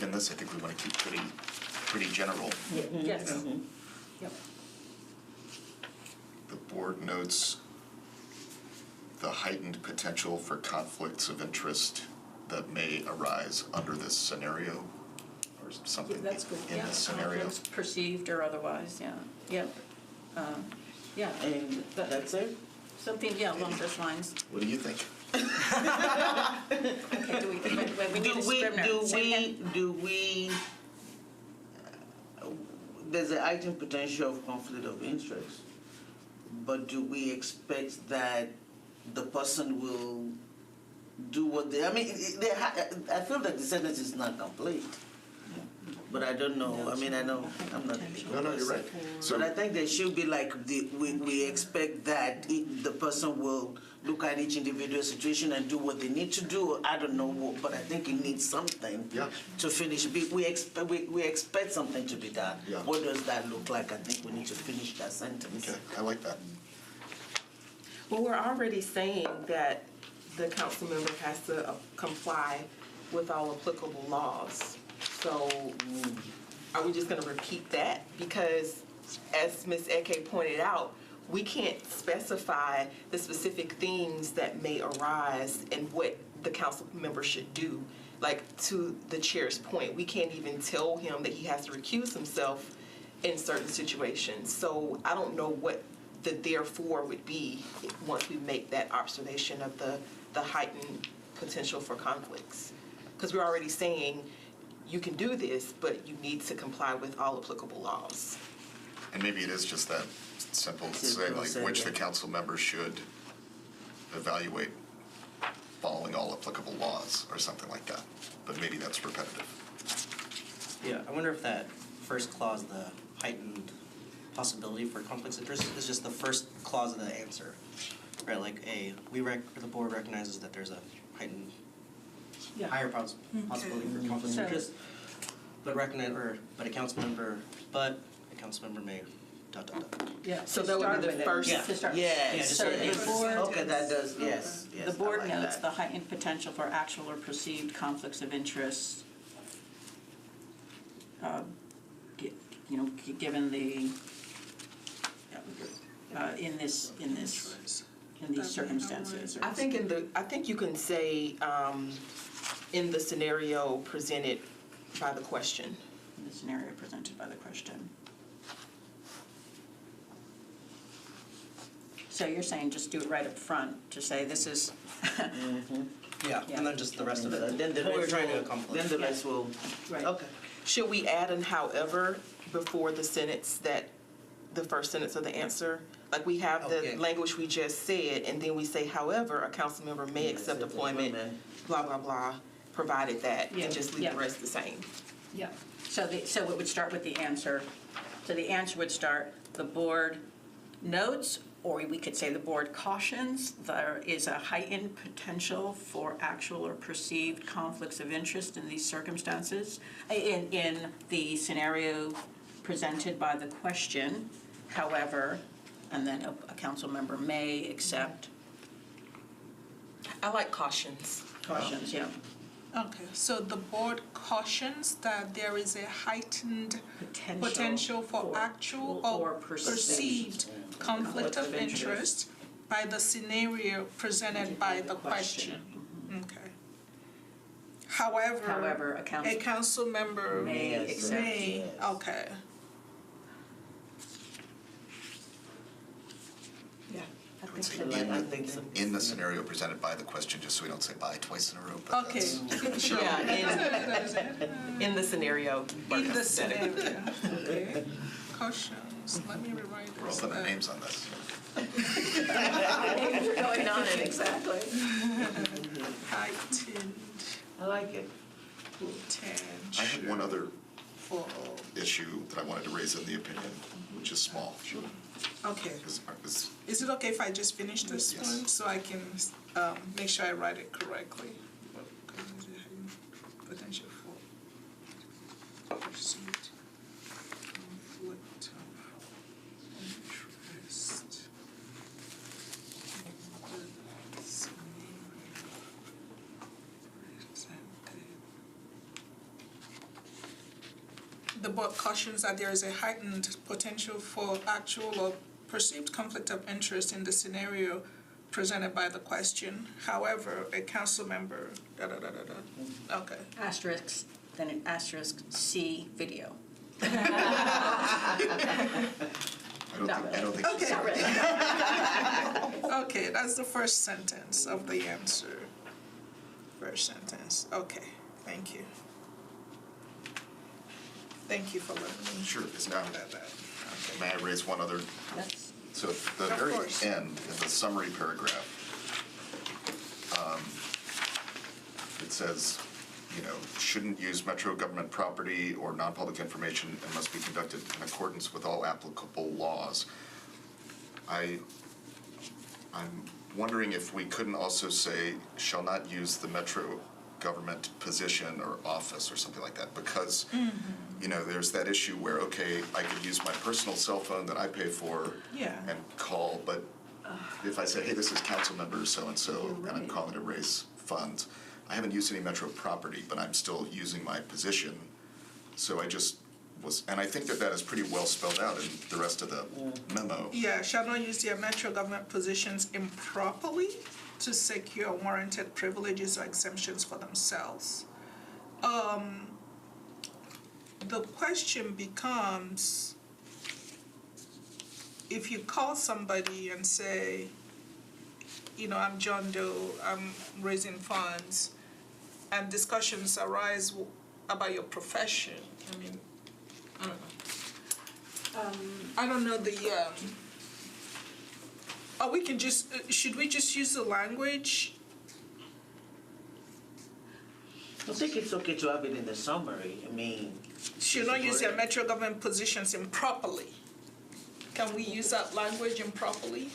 S6: in this. I think we want to keep pretty general.
S1: Yes. Yep.
S6: The board notes the heightened potential for conflicts of interest that may arise under this scenario, or something
S1: That's good,
S6: in
S1: yeah.
S6: this scenario.
S1: Conflicts perceived or otherwise, yeah, yep. Yeah,
S3: And that's it?
S1: something, yeah, along those lines.
S6: What do you think?
S1: Okay, do we need a scrivener. Say again.
S3: Do we, there's an heightened potential of conflict of interest, but do we expect that the person will do what they, I mean, I feel that the sentence is not complete, but I don't know, I mean, I know, I'm not.
S6: No, you're right. So,
S3: But I think there should be like, we expect that the person will look at each individual situation and do what they need to do. I don't know what, but I think it needs something
S6: Yeah.
S3: to finish. We expect something to be done.
S6: Yeah.
S3: What does that look like? I think we need to finish that sentence.
S6: okay, I like that.
S8: Well, we're already saying that the council member has to comply with all applicable laws. So are we just gonna repeat that? Because as Ms. Eke pointed out, we can't specify the specific things that may arise and what the council member should do. Like, to the chair's point, we can't even tell him that he has to recuse himself in certain situations. So I don't know what the therefore would be once we make that observation of the heightened potential for conflicts. Because we're already saying you can do this, but you need to comply with all applicable laws.
S6: And maybe it is just that simple to say,
S3: Simple,
S6: like,
S3: say
S6: which the
S3: that.
S6: council member should evaluate following all applicable laws, or something like that. But maybe that's repetitive.
S7: Yeah, I wonder if that first clause, the heightened possibility for conflicts of interest, is just the first clause of the answer, right? Like the board recognizes that there's a heightened,
S1: Yeah.
S7: higher possibility for conflicts
S1: So-
S7: of interest, but a council member may, ...
S1: Yeah.
S8: So
S1: to
S8: that would
S1: start
S8: be the
S1: with it.
S8: first-
S3: Yeah.
S1: To start.
S3: Yes.
S1: So the board.
S3: Okay, that does, yes, yes.
S1: The board
S3: I like
S1: notes
S3: that.
S1: the heightened potential for actual or perceived conflicts of interest, given the, in these circumstances.
S8: I think you can say, in the scenario presented by the question.
S1: In the scenario presented by the question. So you're saying just do it right up front, to say this is,
S7: Yeah, and then just the rest of it.
S3: Then the
S7: What we're
S3: rest
S7: trying to
S3: will-
S7: accomplish.
S3: Then the rest will,
S1: right.
S3: okay.
S8: Should we add an however before the sentence the first sentence of the answer? Like, we have the
S7: Okay.
S8: language we just said, and then we say, however, a council member may accept employment, blah, blah, blah, provided that,
S1: Yeah,
S8: and just leave
S1: yeah.
S8: the rest the same.
S1: Yeah, so it would start with the answer. So the answer would start, the board notes, or we could say the board cautions, there is a heightened potential for actual or perceived conflicts of interest in these circumstances, in the scenario presented by the question. However, and then a council member may accept
S8: I like cautions.
S1: cautions, yeah.
S4: Okay, so the board cautions that there is a heightened potential for actual or perceived conflict of interest by the scenario presented by the question. Okay.
S1: However,
S4: a council member
S1: may accept.
S4: may, okay.
S1: Yeah, I
S6: I would say
S1: think so.
S3: I think so.
S6: in the scenario presented by the question, just so we don't say by twice in a row. But
S4: Okay,
S6: that's-
S4: sure.
S8: Yeah, in the scenario.
S4: In the scenario, okay. Cautions, let me rewrite
S6: We're all
S4: this.
S6: putting our names on this.
S1: Names are going on it, exactly.
S4: Heightened
S3: I like it.
S4: potential.
S6: I had one other
S4: For,
S6: issue that I wanted to raise in the opinion, which is small.
S4: okay.
S6: Is-
S4: Is it okay if I just finish this
S6: Yes.
S4: one so I can make sure I write it correctly? Potential for perceived conflict of interest in the scenario presented the board cautions that there is a heightened potential for actual or perceived conflict of interest in the scenario presented by the question. However, a council member, Okay.
S1: Asterisk, then an asterisk C, video.
S6: I don't think
S4: Okay.
S1: Not really.
S4: Okay, that's the first sentence of the answer. First sentence, okay, thank you. Thank you for letting me.
S6: Sure, it's now,
S4: Okay.
S6: may I raise one other?
S1: That's,
S6: So at the
S4: Of
S6: very
S4: course.
S6: end, in the summary paragraph, it says, shouldn't use metro government property or non-public information and must be conducted in accordance with all applicable laws. I'm wondering if we couldn't also say, shall not use the metro government position or office or something like that, because, there's that issue where, okay, I could use my personal cell phone that I pay for
S4: Yeah.
S6: and call, but if I say, hey, this is council member so-and-so,
S1: You're
S6: and I'm
S1: right.
S6: calling to raise funds, I haven't used any metro property, but I'm still using my position, so I just was, and I think that is pretty well spelled out in the rest of the memo.
S4: Yeah, shall not use their metro government positions improperly to secure warranted privileges or exemptions for themselves. The question becomes, if you call somebody and say, I'm John Doe, I'm raising funds, and discussions arise about your profession, I mean, I don't know. I don't know we can just, should we just use the language?
S3: I think it's okay to have it in the summary. I mean,
S4: Should not use their metro government positions improperly. Can we use that language improperly?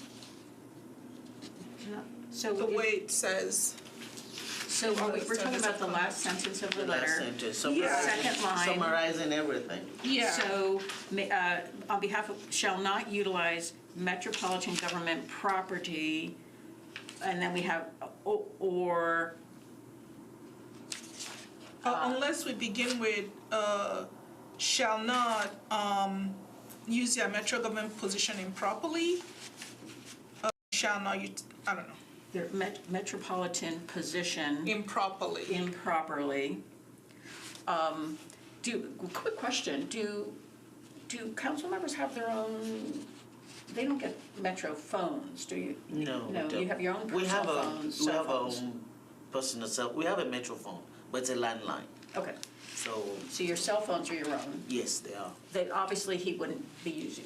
S1: so,
S4: The way it says,
S1: so we're talking about the last sentence of the
S3: the last
S1: letter.
S3: sentence,
S1: Second line.
S3: summarizing everything.
S4: yeah.
S1: So, on behalf of, shall not utilize metropolitan government property, and then we have, or,
S4: Unless we begin with, shall not use their metro government position improperly, shall not use, I don't know,
S1: their metropolitan position
S4: improperly.
S1: improperly. Quick question, do council members have their own, they don't get metro phones, do you?
S3: No, we
S1: No,
S3: don't.
S1: you have your own
S3: We
S1: personal
S3: have
S1: phones,
S3: we
S1: cell
S3: have our
S1: phones.
S3: own personal cell. We have a metro phone, but it's a landline.
S1: Okay,
S3: So
S1: so your cell phones are your own.
S3: yes, they are.
S1: That obviously he wouldn't be using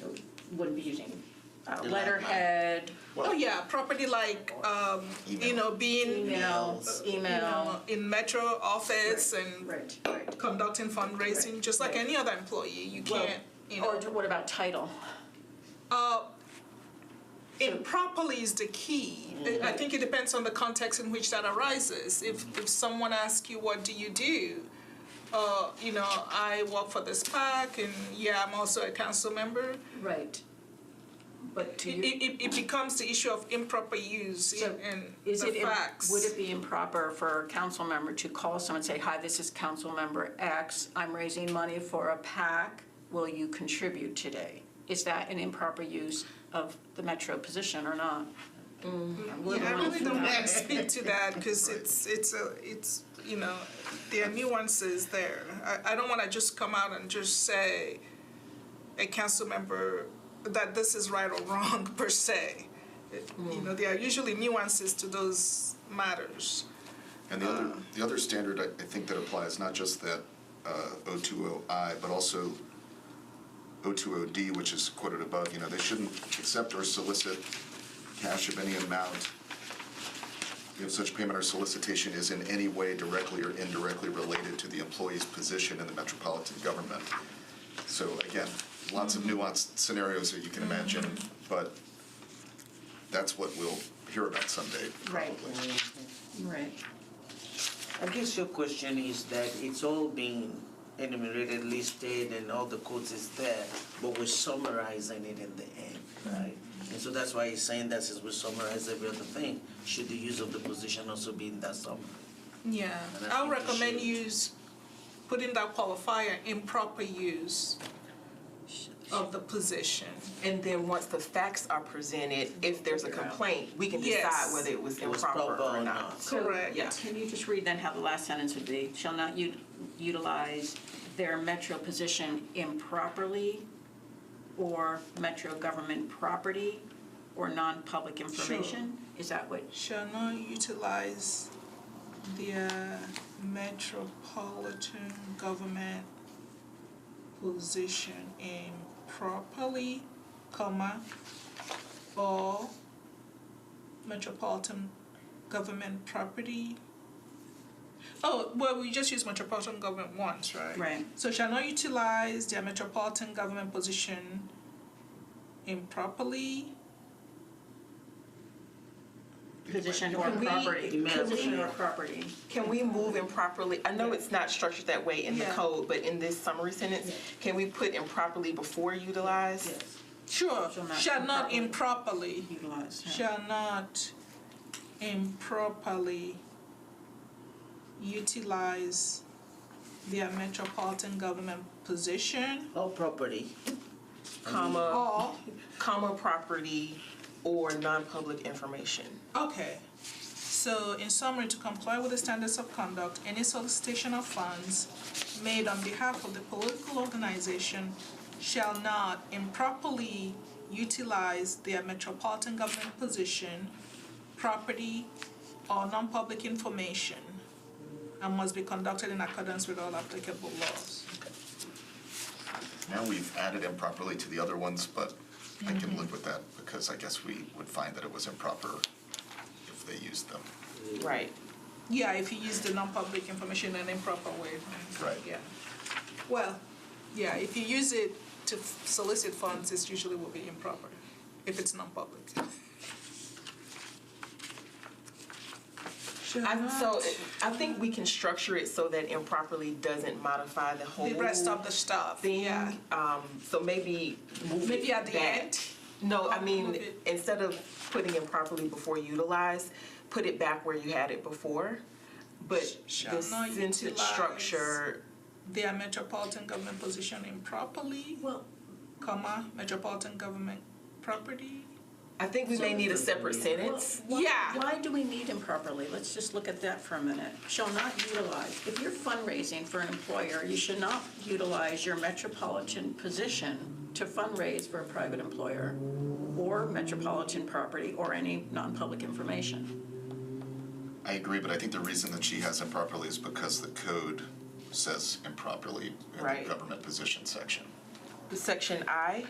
S3: The
S1: letterhead,
S4: Oh, yeah, property like, being,
S1: email.
S4: in metro office and
S1: Right.
S4: conducting fundraising, just like any other employee, you
S1: Well,
S4: can't,
S1: Or what about title?
S4: Improperly is the key. I think it depends on the context in which that arises. If someone asks you, what do you do? I work for this park, and yeah, I'm also a council member.
S1: Right. But to you,
S4: It becomes the issue of improper use
S1: So
S4: in
S1: is
S4: the
S1: it,
S4: facts.
S1: would it be improper for a council member to call someone and say, hi, this is council member X, I'm raising money for a PAC, will you contribute today? Is that an improper use of the metro position or not?
S4: Yeah, I really don't want to speak to that because it's there are nuances there. I don't want to just come out and just say a council member that this is right or wrong per se. There are usually nuances to those matters.
S6: And the other standard I think that applies, not just that 020I, but also 020D, which is quoted above, they shouldn't accept or solicit cash of any amount if such payment or solicitation is in any way directly or indirectly related to the employee's position in the metropolitan government. So again, lots of nuanced scenarios that you can imagine, but that's what we'll hear about someday,
S1: Right.
S6: probably.
S1: Right.
S3: I guess your question is that it's all being enumerated, listed, and all the codes is there, but we're summarizing it in the end, right? And so that's why he's saying that since we summarize every other thing, should the use of the position also be in that summary?
S4: Yeah,
S3: And I
S4: I'll
S3: think you
S4: recommend
S3: should.
S4: use put in that qualifier, improper use of the position.
S8: And then once the facts are presented, if there's a complaint, we can
S4: Yes.
S8: decide whether it was
S3: It was
S8: improper
S3: proper
S8: or
S3: or
S8: not.
S3: not.
S1: So,
S4: Correct.
S8: Yeah.
S1: Can you just read then how the last sentence would be? Shall not utilize their metro position improperly or metro government property or non-public information? Is that what?
S4: Shall not utilize their metropolitan government position improperly, comma, or metropolitan government property. Oh, well, we just use metropolitan government once, right?
S1: Right.
S4: So shall not utilize their metropolitan government position improperly.
S1: Position or
S8: Can we-
S1: property?
S3: can we-
S1: Position or property.
S8: Can we move improperly? I know it's not structured that way in the
S4: Yeah.
S8: code, but in this summary sentence, can we put improperly before utilize?
S4: Sure, shall not improperly.
S1: Utilize. yeah.
S4: Shall not improperly utilize their metropolitan government position
S3: Or property.
S8: Comma,
S4: or,
S8: property, or non-public information.
S4: okay. So in summary, to comply with the standards of conduct, any solicitation of funds made on behalf of the political organization shall not improperly utilize their metropolitan government position, property, or non-public information, and must be conducted in accordance with all applicable laws.
S6: Now we've added improperly to the other ones, but I can live with that because I guess we would find that it was improper if they used them.
S8: Right.
S4: Yeah, if you use the non-public information in an improper way.
S6: Right.
S4: Yeah. Well, yeah, if you use it to solicit funds, it usually will be improper, if it's non-public.
S8: I think we can structure it so that improperly doesn't modify the whole
S4: The rest of the stuff,
S8: thing.
S4: yeah.
S8: So maybe move
S4: Maybe
S8: it
S4: at the
S8: back.
S4: end?
S8: No, I
S4: Oh,
S8: mean,
S4: move it.
S8: instead of putting improperly before utilize, put it back where you had it before. But
S4: Shall
S8: the
S4: not
S8: sentence
S4: utilize
S8: structure,
S4: Their metropolitan government position improperly,
S1: Well,
S4: comma, metropolitan government property.
S8: I think we may need a separate sentence.
S1: why,
S4: Yeah.
S1: why do we need improperly? Let's just look at that for a minute. Shall not utilize. If you're fundraising for an employer, you should not utilize your metropolitan position to fundraise for a private employer or metropolitan property or any non-public information.
S6: I agree, but I think the reason that she has improperly is because the code says improperly in
S8: Right.
S6: the government position section.
S8: The section I,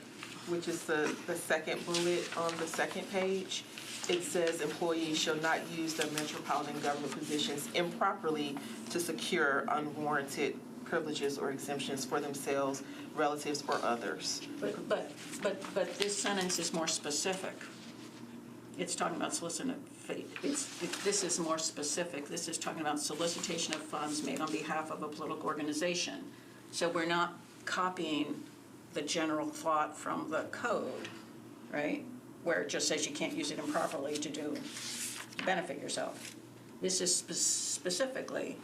S8: which is the second bullet on the second page, it says employees shall not use their metropolitan government positions improperly to secure unwarranted privileges or exemptions for themselves, relatives, or others.
S1: But this sentence is more specific. It's talking about this is more specific. This is talking about solicitation of funds made on behalf of a political organization. So we're not copying the general thought from the code, right? Where it just says you can't use it improperly to benefit yourself. This is specifically,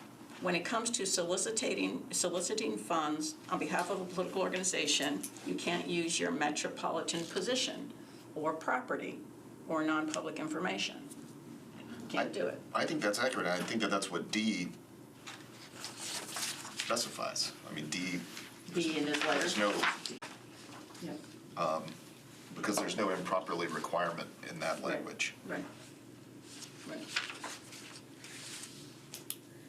S1: when it comes to soliciting funds on behalf of a political organization, you can't use your metropolitan position or property or non-public information. Can't do it.
S6: I think that's accurate. I think that that's what D specifies. I mean, D,
S1: B in this letter.
S6: there's no,
S1: Yeah.
S6: because there's no improperly requirement in that language.
S1: Right. Right.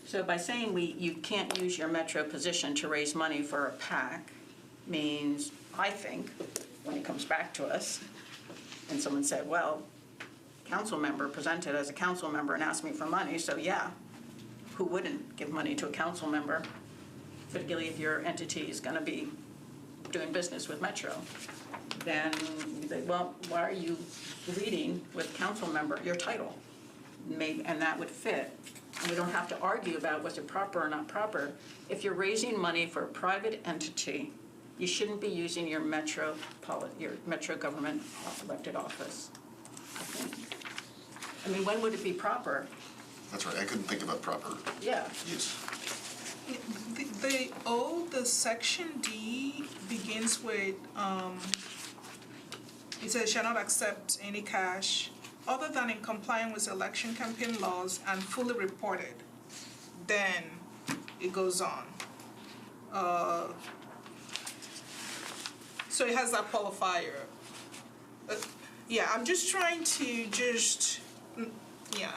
S1: So by saying you can't use your metro position to raise money for a PAC means, I think, when it comes back to us, and someone said, well, council member presented as a council member and asked me for money, so yeah, who wouldn't give money to a council member, particularly if your entity is gonna be doing business with Metro? Then you say, well, why are you leading with council member, your title? Maybe, and that would fit. And we don't have to argue about was it proper or not proper. If you're raising money for a private entity, you shouldn't be using your metro government elected office, I think. I mean, when would it be proper?
S6: That's right. I couldn't think of a proper
S1: Yeah.
S6: use.
S4: The O, the section D begins with, it says shall not accept any cash other than in compliance with election campaign laws and fully reported. Then it goes on. So it has that qualifier. Yeah, I'm just trying to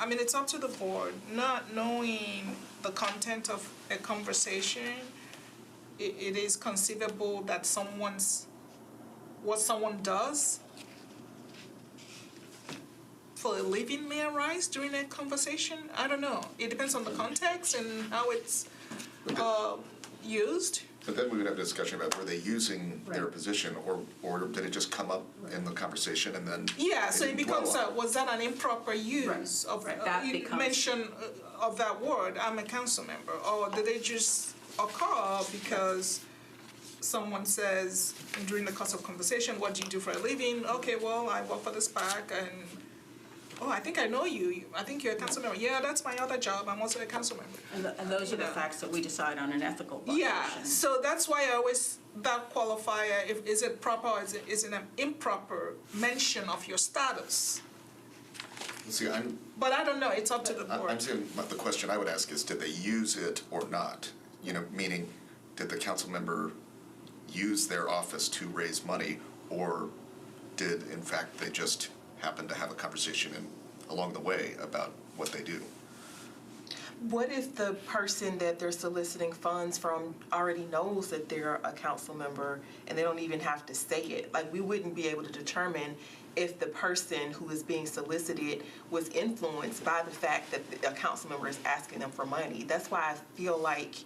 S4: I mean, it's up to the board. Not knowing the content of a conversation, it is conceivable that what someone does for a living may arise during a conversation. I don't know. It depends on the context and how it's used.
S6: But then we would have a discussion about were they using their position, or did it just come up in the conversation and then?
S4: Yeah, so it
S6: they didn't dwell
S4: becomes,
S6: on it?
S4: was that an improper use of,
S1: That becomes-
S4: mention of that word, I'm a council member, or did it just occur because someone says during the course of conversation, what do you do for a living? Okay, well, I work for this park, and, oh, I think I know you, I think you're a council member. Yeah, that's my other job, I'm also a council member.
S1: And those are the facts that we decide on an ethical violation.
S4: Yeah, so that's why I always, that qualifier, is it proper or is it an improper mention of your status?
S6: See,
S4: But I don't know, it's up to the board.
S6: I'm saying, the question I would ask is, did they use it or not? You know, meaning, did the council member use their office to raise money, or did, in fact, they just happen to have a conversation along the way about what they do?
S8: What if the person that they're soliciting funds from already knows that they're a council member and they don't even have to say it? Like, we wouldn't be able to determine if the person who is being solicited was influenced by the fact that a council member is asking them for money. That's why I feel like,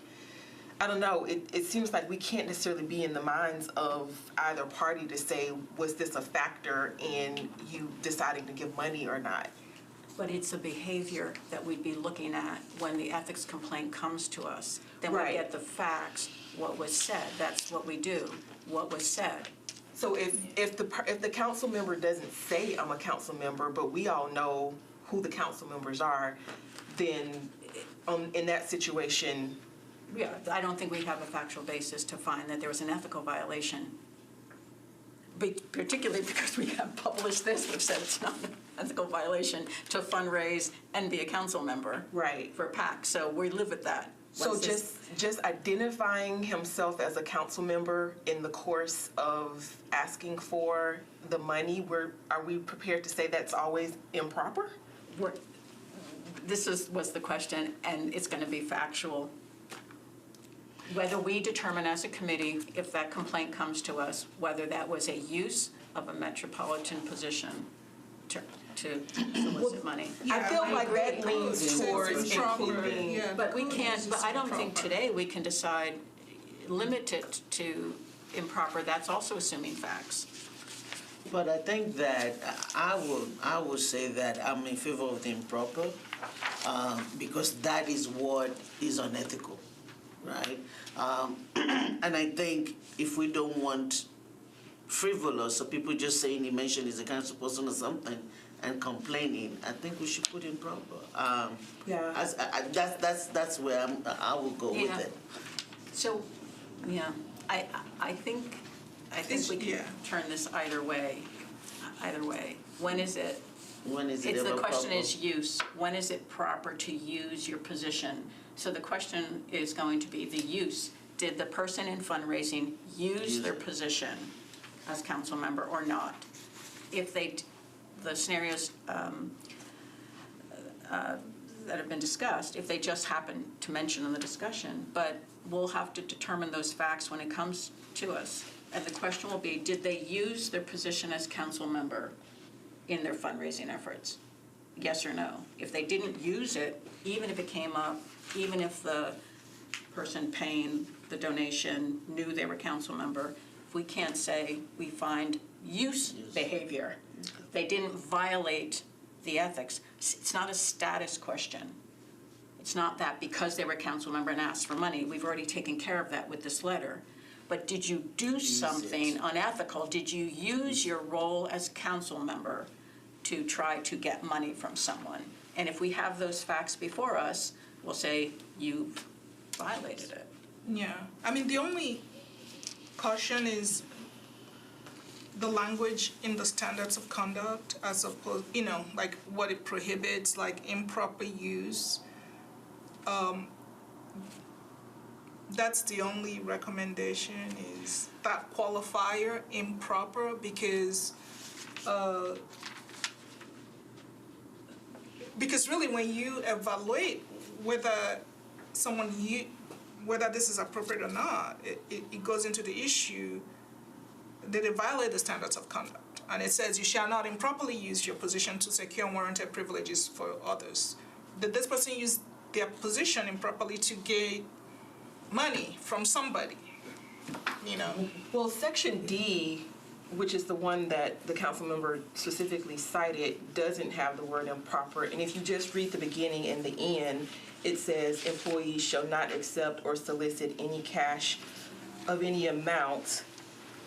S8: I don't know, it seems like we can't necessarily be in the minds of either party to say, was this a factor in you deciding to give money or not?
S1: But it's a behavior that we'd be looking at when the ethics complaint comes to us. Then we
S8: Right.
S1: get the facts, what was said. That's what we do, what was said.
S8: So if the council member doesn't say I'm a council member, but we all know who the council members are, then in that situation,
S1: Yeah, I don't think we have a factual basis to find that there was an ethical violation, particularly because we have published this, which said it's not an ethical violation to fundraise and be a council member.
S8: Right.
S1: For PAC, so we live with that.
S8: so
S1: Once this-
S8: just identifying himself as a council member in the course of asking for the money, are we prepared to say that's always improper?
S1: This was the question, and it's going to be factual. Whether we determine as a committee, if that complaint comes to us, whether that was a use of a metropolitan position to solicit money.
S8: I feel
S4: I
S8: like that
S4: agree.
S8: leans
S4: It's
S8: towards
S4: improper,
S8: including.
S4: yeah.
S1: But we can't, but I don't think today we can decide, limit it to improper. That's also assuming facts.
S3: But I think that I will say that I'm in favor of the improper, because that is what is unethical, right? And I think if we don't want frivolous, or people just saying he mentioned he's a council person or something and complaining, I think we should put improper.
S8: Yeah.
S3: That's where I will go with
S1: Yeah.
S3: it.
S1: So, yeah, I think we can
S4: Yeah.
S1: turn this either way. When is it?
S3: When is it
S1: It's
S3: ever
S1: the question
S3: proper?
S1: is use. When is it proper to use your position? So the question is going to be the use. Did the person in fundraising use their position as council member or not? If the scenarios that have been discussed, if they just happen to mention in the discussion, but we'll have to determine those facts when it comes to us. And the question will be, did they use their position as council member in their fundraising efforts? Yes or no? If they didn't use it, even if it came up, even if the person paying the donation knew they were a council member, if we can't say we find use behavior, they didn't violate the ethics, it's not a status question. It's not that because they were a council member and asked for money, we've already taken care of that with this letter. But did you do something unethical? Did you use your role as council member to try to get money from someone? And if we have those facts before us, we'll say you've violated it.
S4: Yeah, I mean, the only caution is the language in the standards of conduct as opposed, like what it prohibits, like improper use. That's the only recommendation, is that qualifier, improper, because really when you evaluate whether whether this is appropriate or not, it goes into the issue, did it violate the standards of conduct? And it says you shall not improperly use your position to secure unwarranted privileges for others. Did this person use their position improperly to gain money from somebody?
S8: Well, Section D, which is the one that the council member specifically cited, doesn't have the word improper. And if you just read the beginning and the end, it says employees shall not accept or solicit any cash of any amount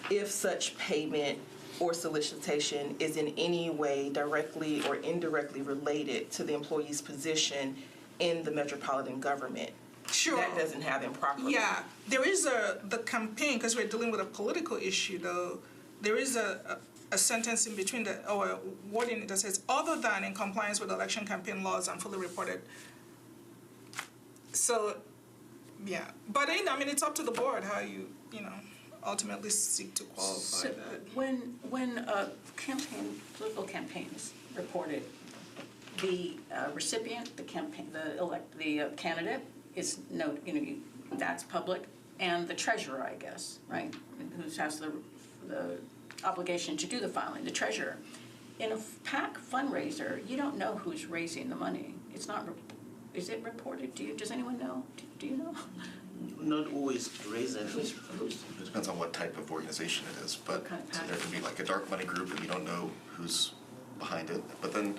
S8: if such payment or solicitation is in any way directly or indirectly related to the employee's position in the metropolitan government.
S4: Sure.
S8: That doesn't have improper.
S4: Yeah, there is the campaign, because we're dealing with a political issue though, there is a sentence in between or a wording that says, other than in compliance with election campaign laws and fully reported. So, yeah, but I mean, it's up to the board how you ultimately seek to qualify
S1: So
S4: that.
S1: when a political campaign is reported, the recipient, the candidate is that's public, and the treasurer, I guess, right, who has the obligation to do the filing, the treasurer. In a PAC fundraiser, you don't know who's raising the money. It's not. Is it reported? Does anyone know? Do you know?
S3: Not always raising.
S1: Who's
S6: It depends on what type of organization it is, but
S1: What kind of
S6: so
S1: PAC?
S6: there can be like a dark money group and you don't know who's behind it. But then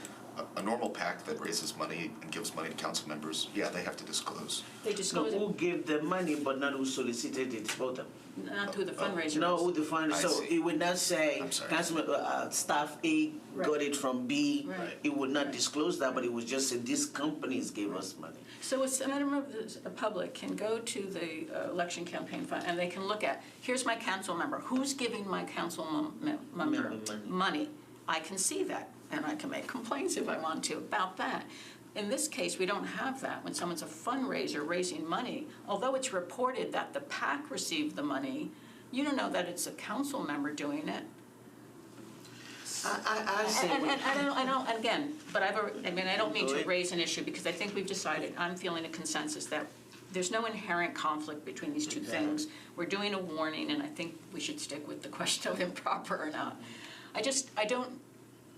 S6: a normal PAC that raises money and gives money to council members, yeah, they have to disclose.
S1: they
S3: No,
S1: disclose
S3: who
S1: it,
S3: gave the money, but not who solicited it for them.
S1: not who the fundraiser
S3: No,
S1: is.
S3: who the fund,
S6: I
S3: so
S6: see.
S3: it would not say,
S6: I'm sorry.
S3: Councilman, staff A got
S1: Right.
S3: it from B.
S1: Right.
S3: It would not disclose that, but it would just say, these companies gave us money.
S1: So a member of the public can go to the election campaign fund, and they can look at, here's my council member, who's giving my council member
S3: Member
S1: money? I can see that, and I can make complaints if I want to about that. In this case, we don't have that. When someone's a fundraiser raising money, although it's reported that the PAC received the money, you don't know that it's a council member doing it.
S3: I say,
S1: And I don't, and again, but I don't mean
S3: Go
S1: to
S3: ahead.
S1: raise an issue, because I think we've decided, I'm feeling a consensus that there's no inherent conflict between these two things. We're doing a warning, and I think we should stick with the question of improper or not. I don't,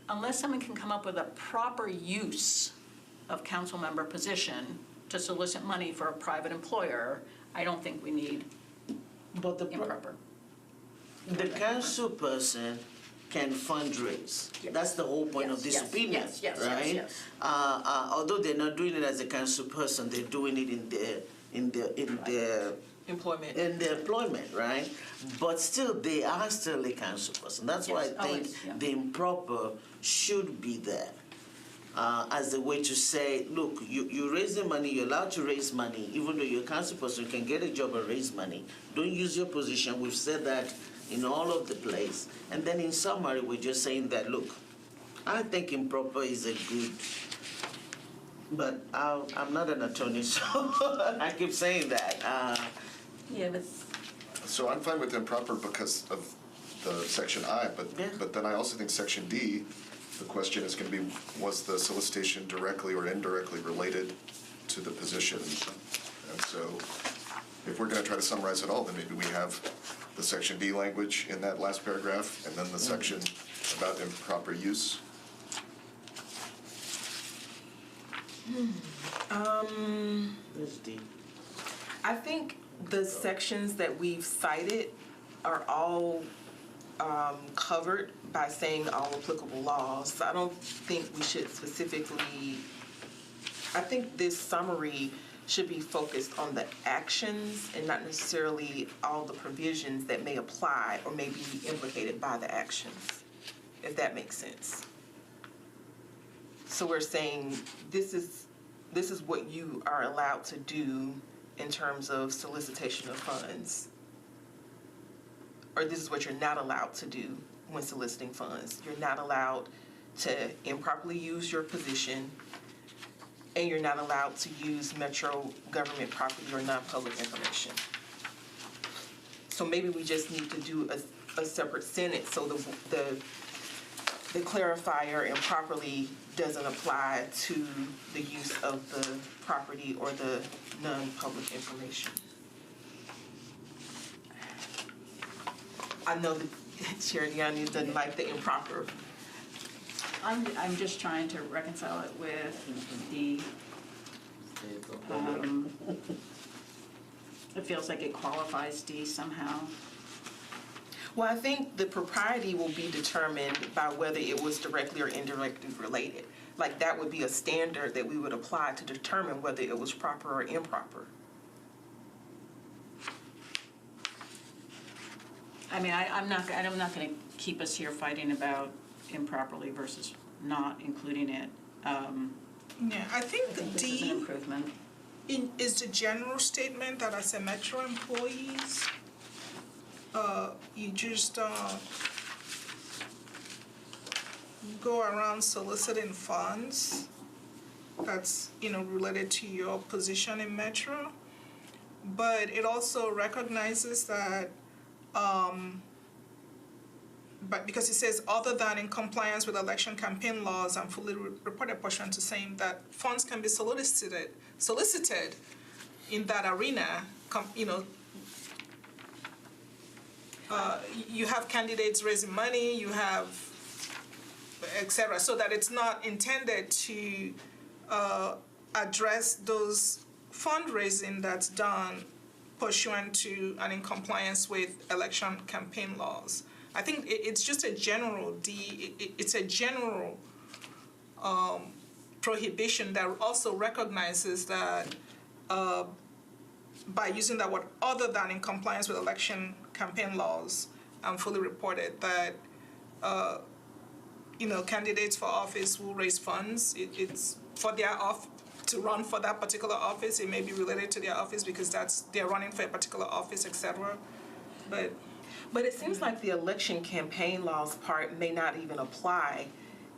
S1: unless someone can come up with a proper use of council member position to solicit money for a private employer, I don't think we need
S3: but
S1: improper.
S3: the council person can fundraise.
S1: Yes.
S3: That's the whole point of this
S1: Yes,
S3: opinion,
S1: yes, yes, yes,
S3: right?
S1: yes.
S3: Although they're not doing it as a council person, they're doing it in their
S8: Employment.
S3: employment, right? But still, they are still a council person. That's why
S1: Yes,
S3: I think
S1: always, yeah.
S3: the improper should be there as a way to say, look, you're raising money, you're allowed to raise money, even though you're a council person, you can get a job and raise money. Don't use your position. We've said that in all of the place. And then in summary, we're just saying that, look, I think improper is a good, but I'm not an attorney, so I keep saying that.
S1: Yeah, but
S6: So I'm fine with improper because of the section I,
S3: Yeah.
S6: but then I also think section D, the question is going to be, was the solicitation directly or indirectly related to the position? And so if we're going to try to summarize it all, then maybe we have the section D language in that last paragraph, and then the section about improper use.
S3: That's deep.
S8: I think the sections that we've cited are all covered by saying all applicable laws. So I don't think we should specifically, I think this summary should be focused on the actions and not necessarily all the provisions that may apply or may be implicated by the actions, if that makes sense. So we're saying this is what you are allowed to do in terms of solicitation of funds? Or this is what you're not allowed to do when soliciting funds. You're not allowed to improperly use your position, and you're not allowed to use metro government property or non-public information. So maybe we just need to do a separate sentence so the clarifier improperly doesn't apply to the use of the property or the non-public information. I know that Chair Deani doesn't like the improper.
S1: I'm just trying to reconcile it with the, it feels like it qualifies D somehow.
S8: Well, I think the propriety will be determined by whether it was directly or indirectly related. Like, that would be a standard that we would apply to determine whether it was proper or improper.
S1: I mean, I'm not gonna keep us here fighting about improperly versus not including it.
S4: Yeah, I think
S1: This is an
S4: D
S1: improvement.
S4: is the general statement that as a Metro employees, you just go around soliciting funds that's, related to your position in Metro. But it also recognizes that, but because it says other than in compliance with election campaign laws and fully reported pursuant to saying that funds can be solicited in that arena, you have candidates raising money, you have et cetera, so that it's not intended to address those fundraising that's done pursuant to and in compliance with election campaign laws. I think it's just a general it's a general prohibition that also recognizes that by using that word other than in compliance with election campaign laws and fully reported that candidates for office will raise funds. It's for their to run for that particular office. It may be related to their office because they're running for a particular office, etc.
S8: But it seems like the election campaign laws part may not even apply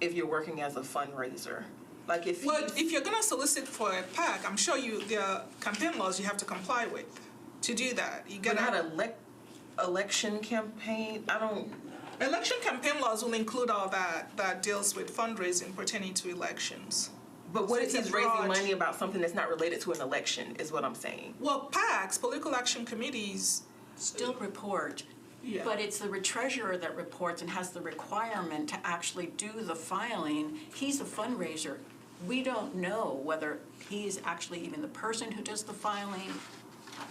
S8: if you're working as a fundraiser. Like if
S4: you're going to solicit for a PAC, I'm sure there are campaign laws you have to comply with to do that. You
S8: but not election campaign.
S4: Election campaign laws will include all that deals with fundraising pertaining to elections.
S8: But what if
S4: So it's
S8: he's
S4: a broad-
S8: raising money about something that's not related to an election, is what I'm saying.
S4: Well, PACs, political action committees,
S1: Still report,
S4: Yeah.
S1: but it's the treasurer that reports and has the requirement to actually do the filing. He's a fundraiser. We don't know whether he's actually even the person who does the filing.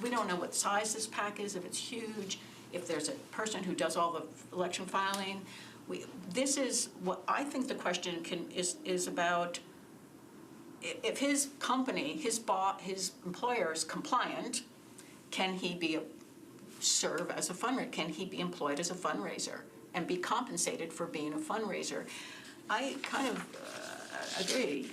S1: We don't know what size this PAC is, if it's huge, if there's a person who does all the election filing. This is what I think the question is about. If his company, his employer is compliant, can he serve as a fundraiser? Can he be employed as a fundraiser and be compensated for being a fundraiser? I kind of agree.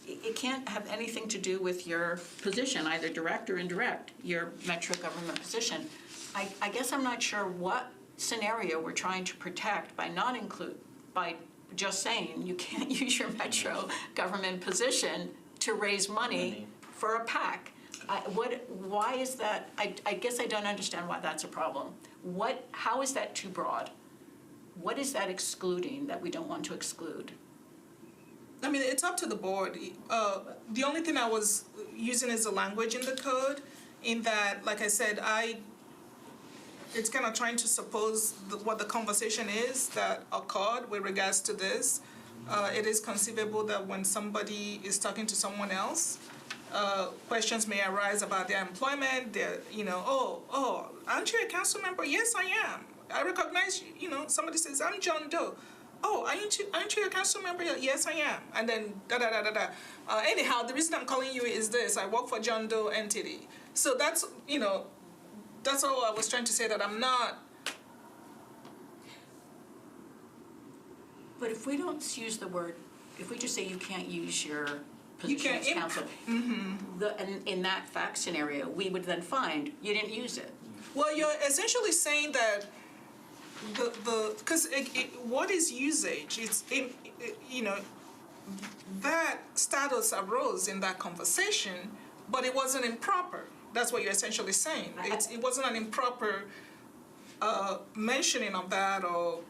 S1: It can't have anything to do with your position, either direct or indirect, your metro government position. I guess I'm not sure what scenario we're trying to protect by just saying you can't use your metro government position to raise money for a PAC. Why is that? I guess I don't understand why that's a problem. How is that too broad? What is that excluding that we don't want to exclude?
S4: I mean, it's up to the board. The only thing I was using is the language in the code, in that, like I said, it's kind of trying to suppose what the conversation is that occurred with regards to this. It is conceivable that when somebody is talking to someone else, questions may arise about their employment. Aren't you a council member? Yes, I am. I recognize you. Somebody says, I'm John Doe. Oh, aren't you a council member? Yes, I am. And then anyhow, the reason I'm calling you is this: I work for John Doe entity. So that's that's all I was trying to say. That I'm not.
S1: But if we don't use the word, if we just say you can't use your position
S4: can
S1: as council. And in that fact scenario, we would then find you didn't use it.
S4: Well, you're essentially saying that because what is usage? That status arose in that conversation, but it wasn't improper. That's what you're essentially saying. It wasn't an improper mentioning of that or,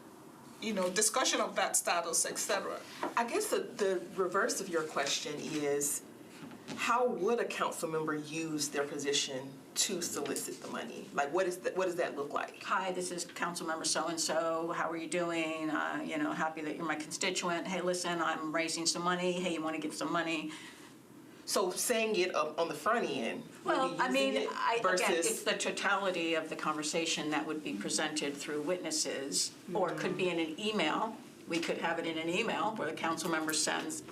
S4: discussion of that status, etc.
S8: I guess the reverse of your question is, how would a council member use their position to solicit the money? Like, what does that look like?
S1: Hi, this is Councilmember so-and-so, how are you doing? Happy that you're my constituent. Hey, listen, I'm raising some money. Hey, you want to give some money?
S8: So saying it up on the front end,
S1: Well, I mean,
S8: again,
S1: again, it's the totality of the conversation that would be presented through witnesses, or it could be in an email. We could have it in an email where the council member sends,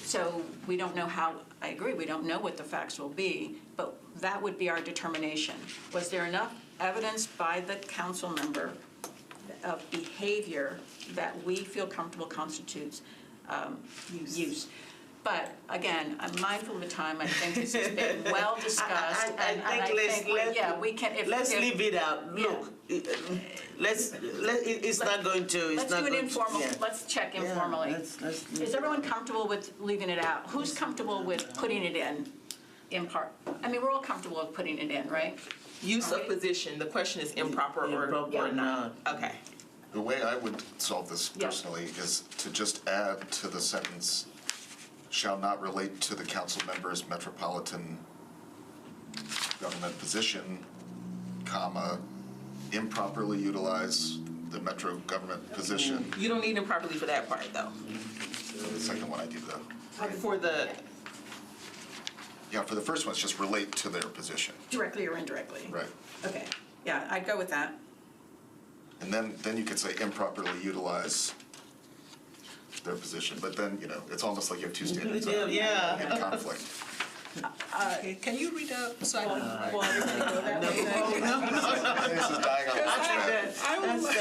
S1: so we don't know how, I agree, we don't know what the facts will be, but that would be our determination. Was there enough evidence by the council member of behavior that we feel comfortable constitutes use? But again, I'm mindful of the time. I think this has been well discussed. We can.
S3: Let's leave it out.
S1: Yeah.
S3: Look, it's not going to.
S1: Let's do an informal. Let's check informally.
S3: Let's
S1: Is everyone comfortable with leaving it out? Who's comfortable with putting it in part? I mean, we're all comfortable with putting it in, right?
S8: use of position, the question is improper or not. Okay.
S6: The way I would solve this
S1: Yeah.
S6: personally is to just add to the sentence, shall not relate to the council member's metropolitan government position, comma, improperly utilize the metro government position.
S8: You don't need improperly for that part, though.
S6: The second one I do though.
S8: For the,
S6: Yeah, for the first one, it's just relate to their position.
S1: Directly or indirectly?
S6: Right.
S1: Okay, yeah, I'd go with that.
S6: And then you could say improperly utilize their position, but then, it's almost like you have two standards
S3: Yeah.
S6: in conflict.
S4: Okay, can you read up so I can?
S1: Well, everybody go that way then?
S6: This is dying on the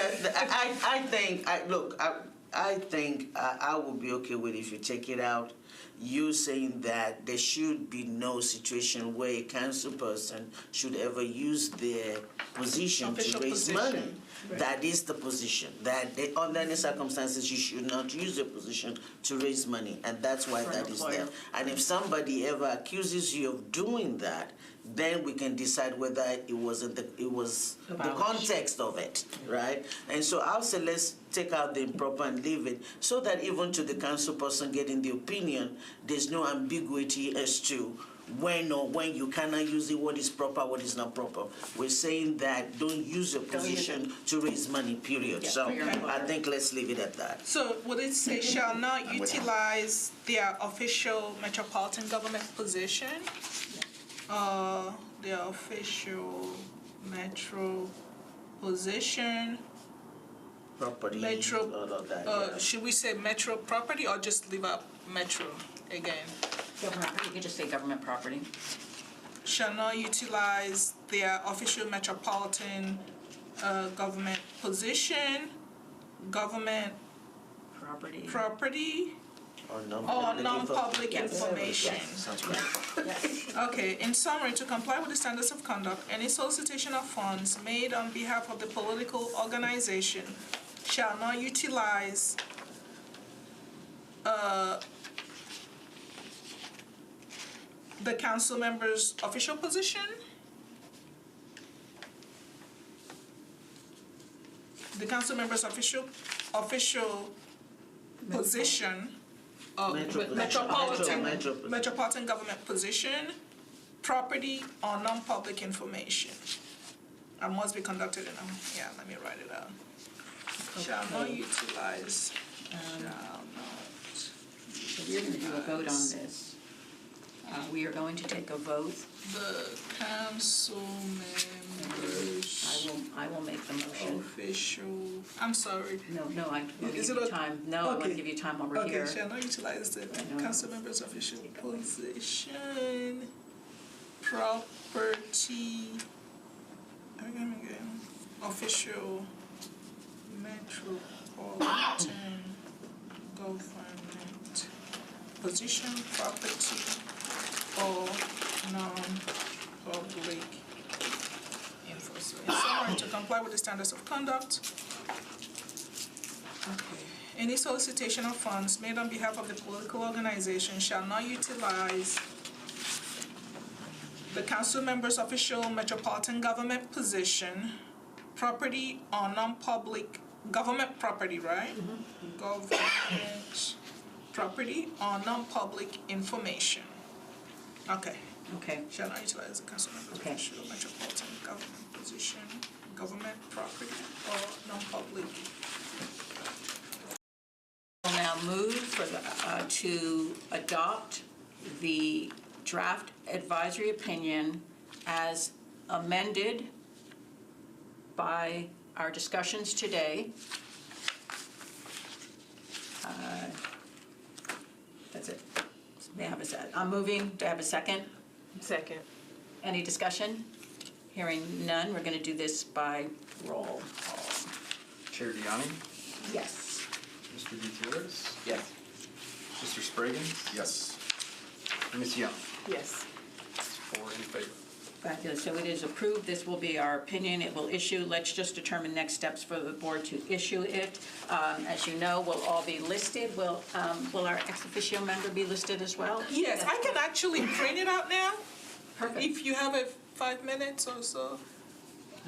S3: I think I would be okay with if you take it out. You saying that there should be no situation where a council person should ever use their position
S4: Official
S3: to raise
S4: position.
S3: money. That is the position. That under any circumstances you should not use your position to raise money, and that's why
S1: For an
S3: that is there.
S1: employer.
S3: And if somebody ever accuses you of doing that, then we can decide whether it was the context of it, right? And so I'll say let's take out the improper and leave it, so that even to the council person getting the opinion, there's no ambiguity as to when you cannot use it, what is proper, what is not proper. We're saying that don't use your position to raise money, period.
S1: Yeah,
S3: So
S1: for your
S3: I
S1: employer.
S3: think let's leave it at that.
S4: So would it say shall not utilize their official metropolitan government position? Their official metro position,
S3: Property,
S4: Metro,
S3: all of that, yeah.
S4: should we say metro property or just leave out metro again?
S1: Government, you could just say government property.
S4: Shall not utilize their official metropolitan government position, government property, or non-public information.
S6: Sounds great.
S1: Yes.
S4: Okay, in summary, to comply with the standards of conduct, any solicitation of funds made on behalf of the political organization shall not utilize the council member's official position, the council member's official position, metropolitan government position, property, or non-public information. And must be conducted in let me write it out. Shall not utilize, shall not.
S1: So we're going to do a vote on this. We are going to take a vote.
S4: The council members
S1: I will make the motion.
S4: official, I'm sorry.
S1: No, I will give
S4: Is
S1: you
S4: it
S1: time. No, I want to
S4: okay.
S1: give you time over here.
S4: Okay, shall not utilize the council members' official position, property, official metropolitan government position, property, or non-public info. So in summary, to comply with the standards of conduct. Okay. Any solicitation of funds made on behalf of the political organization shall not utilize the council member's official metropolitan government position, property or non-public government property, right? Government property or non-public information. Okay.
S1: Okay.
S4: Shall not utilize the council member's
S1: Okay.
S4: official metropolitan government position, government property or non-public.
S1: We'll now move for to adopt the draft advisory opinion as amended by our discussions today. That's it. May I have a second? I'm moving. Do I have a second?
S8: Second.
S1: Any discussion? Hearing none, we're going to do this by roll call.
S2: Chair Diani,
S1: Yes.
S2: Mr. Gutierrez,
S8: Yes.
S2: Mr. Sprague,
S6: Yes.
S2: and Ms. Young.
S8: Yes.
S2: 4 in favor.
S1: Fabulous. So it is approved. This will be our opinion. It will issue. Let's just determine next steps for the board to issue it. As you know, we'll all be listed. Will our ex officio member be listed as well?
S4: Yes, I can actually print it out now,
S1: Perfect.
S4: if you have 5 minutes or so.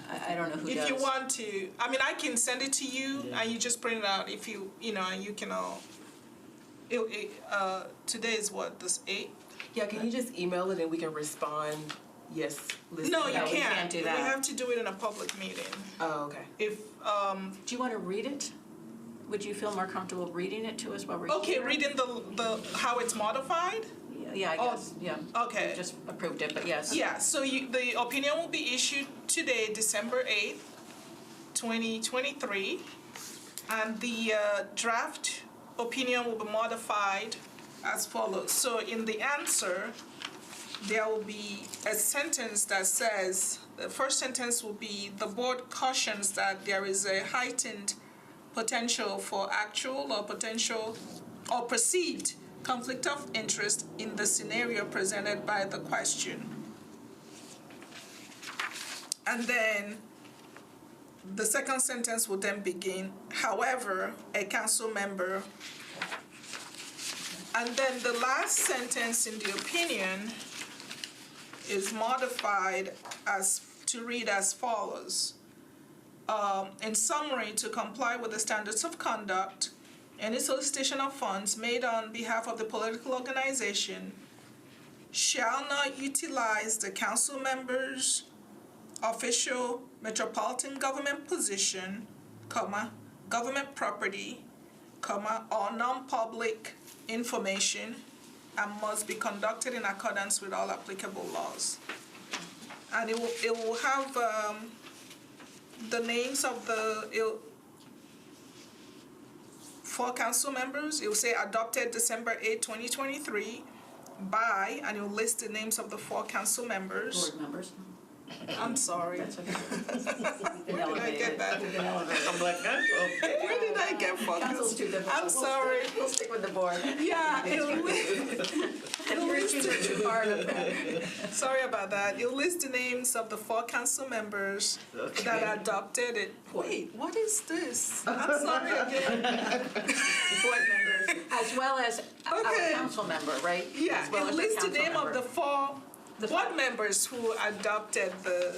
S1: I don't know who does.
S4: If you want to, I mean, I can send it to you and you just print it out if you know, and you can all, today is what, this 8th?
S8: Yeah, can you just email it and we can respond, yes, listen?
S4: No, you
S1: No, we
S4: can't.
S1: can't do
S4: We
S1: that.
S4: have to do it in a public meeting.
S8: Oh, okay.
S4: If,
S1: Do you want to read it? Would you feel more comfortable reading it to us while we're
S4: okay,
S1: here?
S4: reading the how it's modified?
S1: Yeah, I guess, yeah.
S4: Okay.
S1: We just approved it, but yes.
S4: Yeah, so the opinion will be issued today, December 8th, 2023. And the draft opinion will be modified as follows. So in the answer, there will be a sentence that says, the first sentence will be, the board cautions that there is a heightened potential for actual or potential or perceived conflict of interest in the scenario presented by the question. And then the second sentence will then begin, however, a council member. And then the last sentence in the opinion is modified as to read as follows. In summary, to comply with the standards of conduct, any solicitation of funds made on behalf of the political organization shall not utilize the council member's official metropolitan government position, government property, or non-public information, and must be conducted in accordance with all applicable laws. And it will have the names of the 4 council members. It will say adopted December 8, 2023 by, and it will list the names of the 4 council members.
S1: Board members.
S4: I'm sorry.
S1: That's okay.
S4: Where did I get that?
S1: I'm like,
S4: Where did I get
S1: Council's too difficult.
S4: I'm sorry.
S1: We'll stick with the board.
S4: Yeah, it'll
S1: You're too hard of that.
S4: sorry about that. It'll list the names of the 4 council members that adopted it. Wait, what is this? I'm sorry again.
S1: Board members, as well as
S4: Okay.
S1: our council member, right?
S4: Yeah,
S1: As well
S4: it
S1: as
S4: lists the
S1: council
S4: name of
S1: member.
S4: the 4 board members who adopted the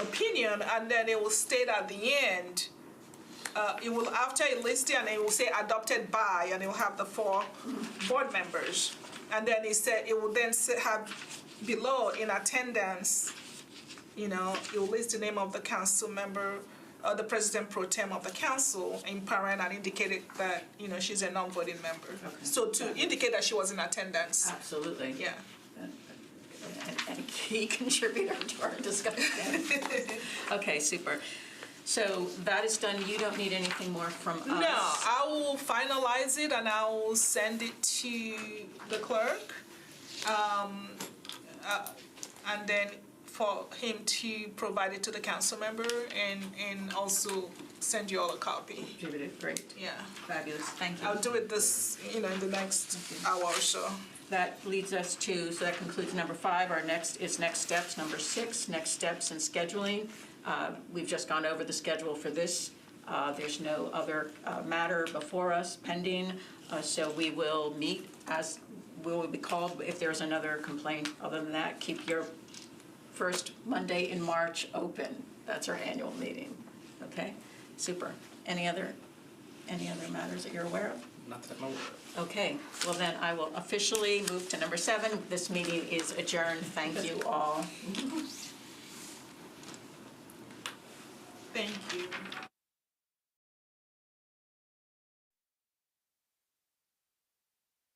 S4: opinion, and then it will state at the end, it will, after it lists it, and it will say adopted by, and it will have the 4 board members. And then it will then have below in attendance, it will list the name of the council member, the president pro tem of the council in parent, and indicated that, she's a non-voting member. So to indicate that she was in attendance.
S1: Absolutely.
S4: Yeah.
S1: And a key contributor to our discussion. Okay, super. So that is done. You don't need anything more from us?
S4: No, I will finalize it and I will send it to the clerk. And then for him to provide it to the council member and also send you all a copy.
S1: Distributed, great,
S4: Yeah.
S1: fabulous, thank you.
S4: I'll do it this, in the next hour or so.
S1: That leads us to, so that concludes number 5. Our next is next steps, number 6, next steps in scheduling. We've just gone over the schedule for this. There's no other matter before us pending, so we will meet as, we will be called if there's another complaint. Other than that, keep your first Monday in March open. That's our annual meeting, okay? Super. Any other matters that you're aware of?
S2: Not that I'm aware of.
S1: Okay, well then I will officially move to number 7. This meeting is adjourned. Thank you all.
S4: Thank you.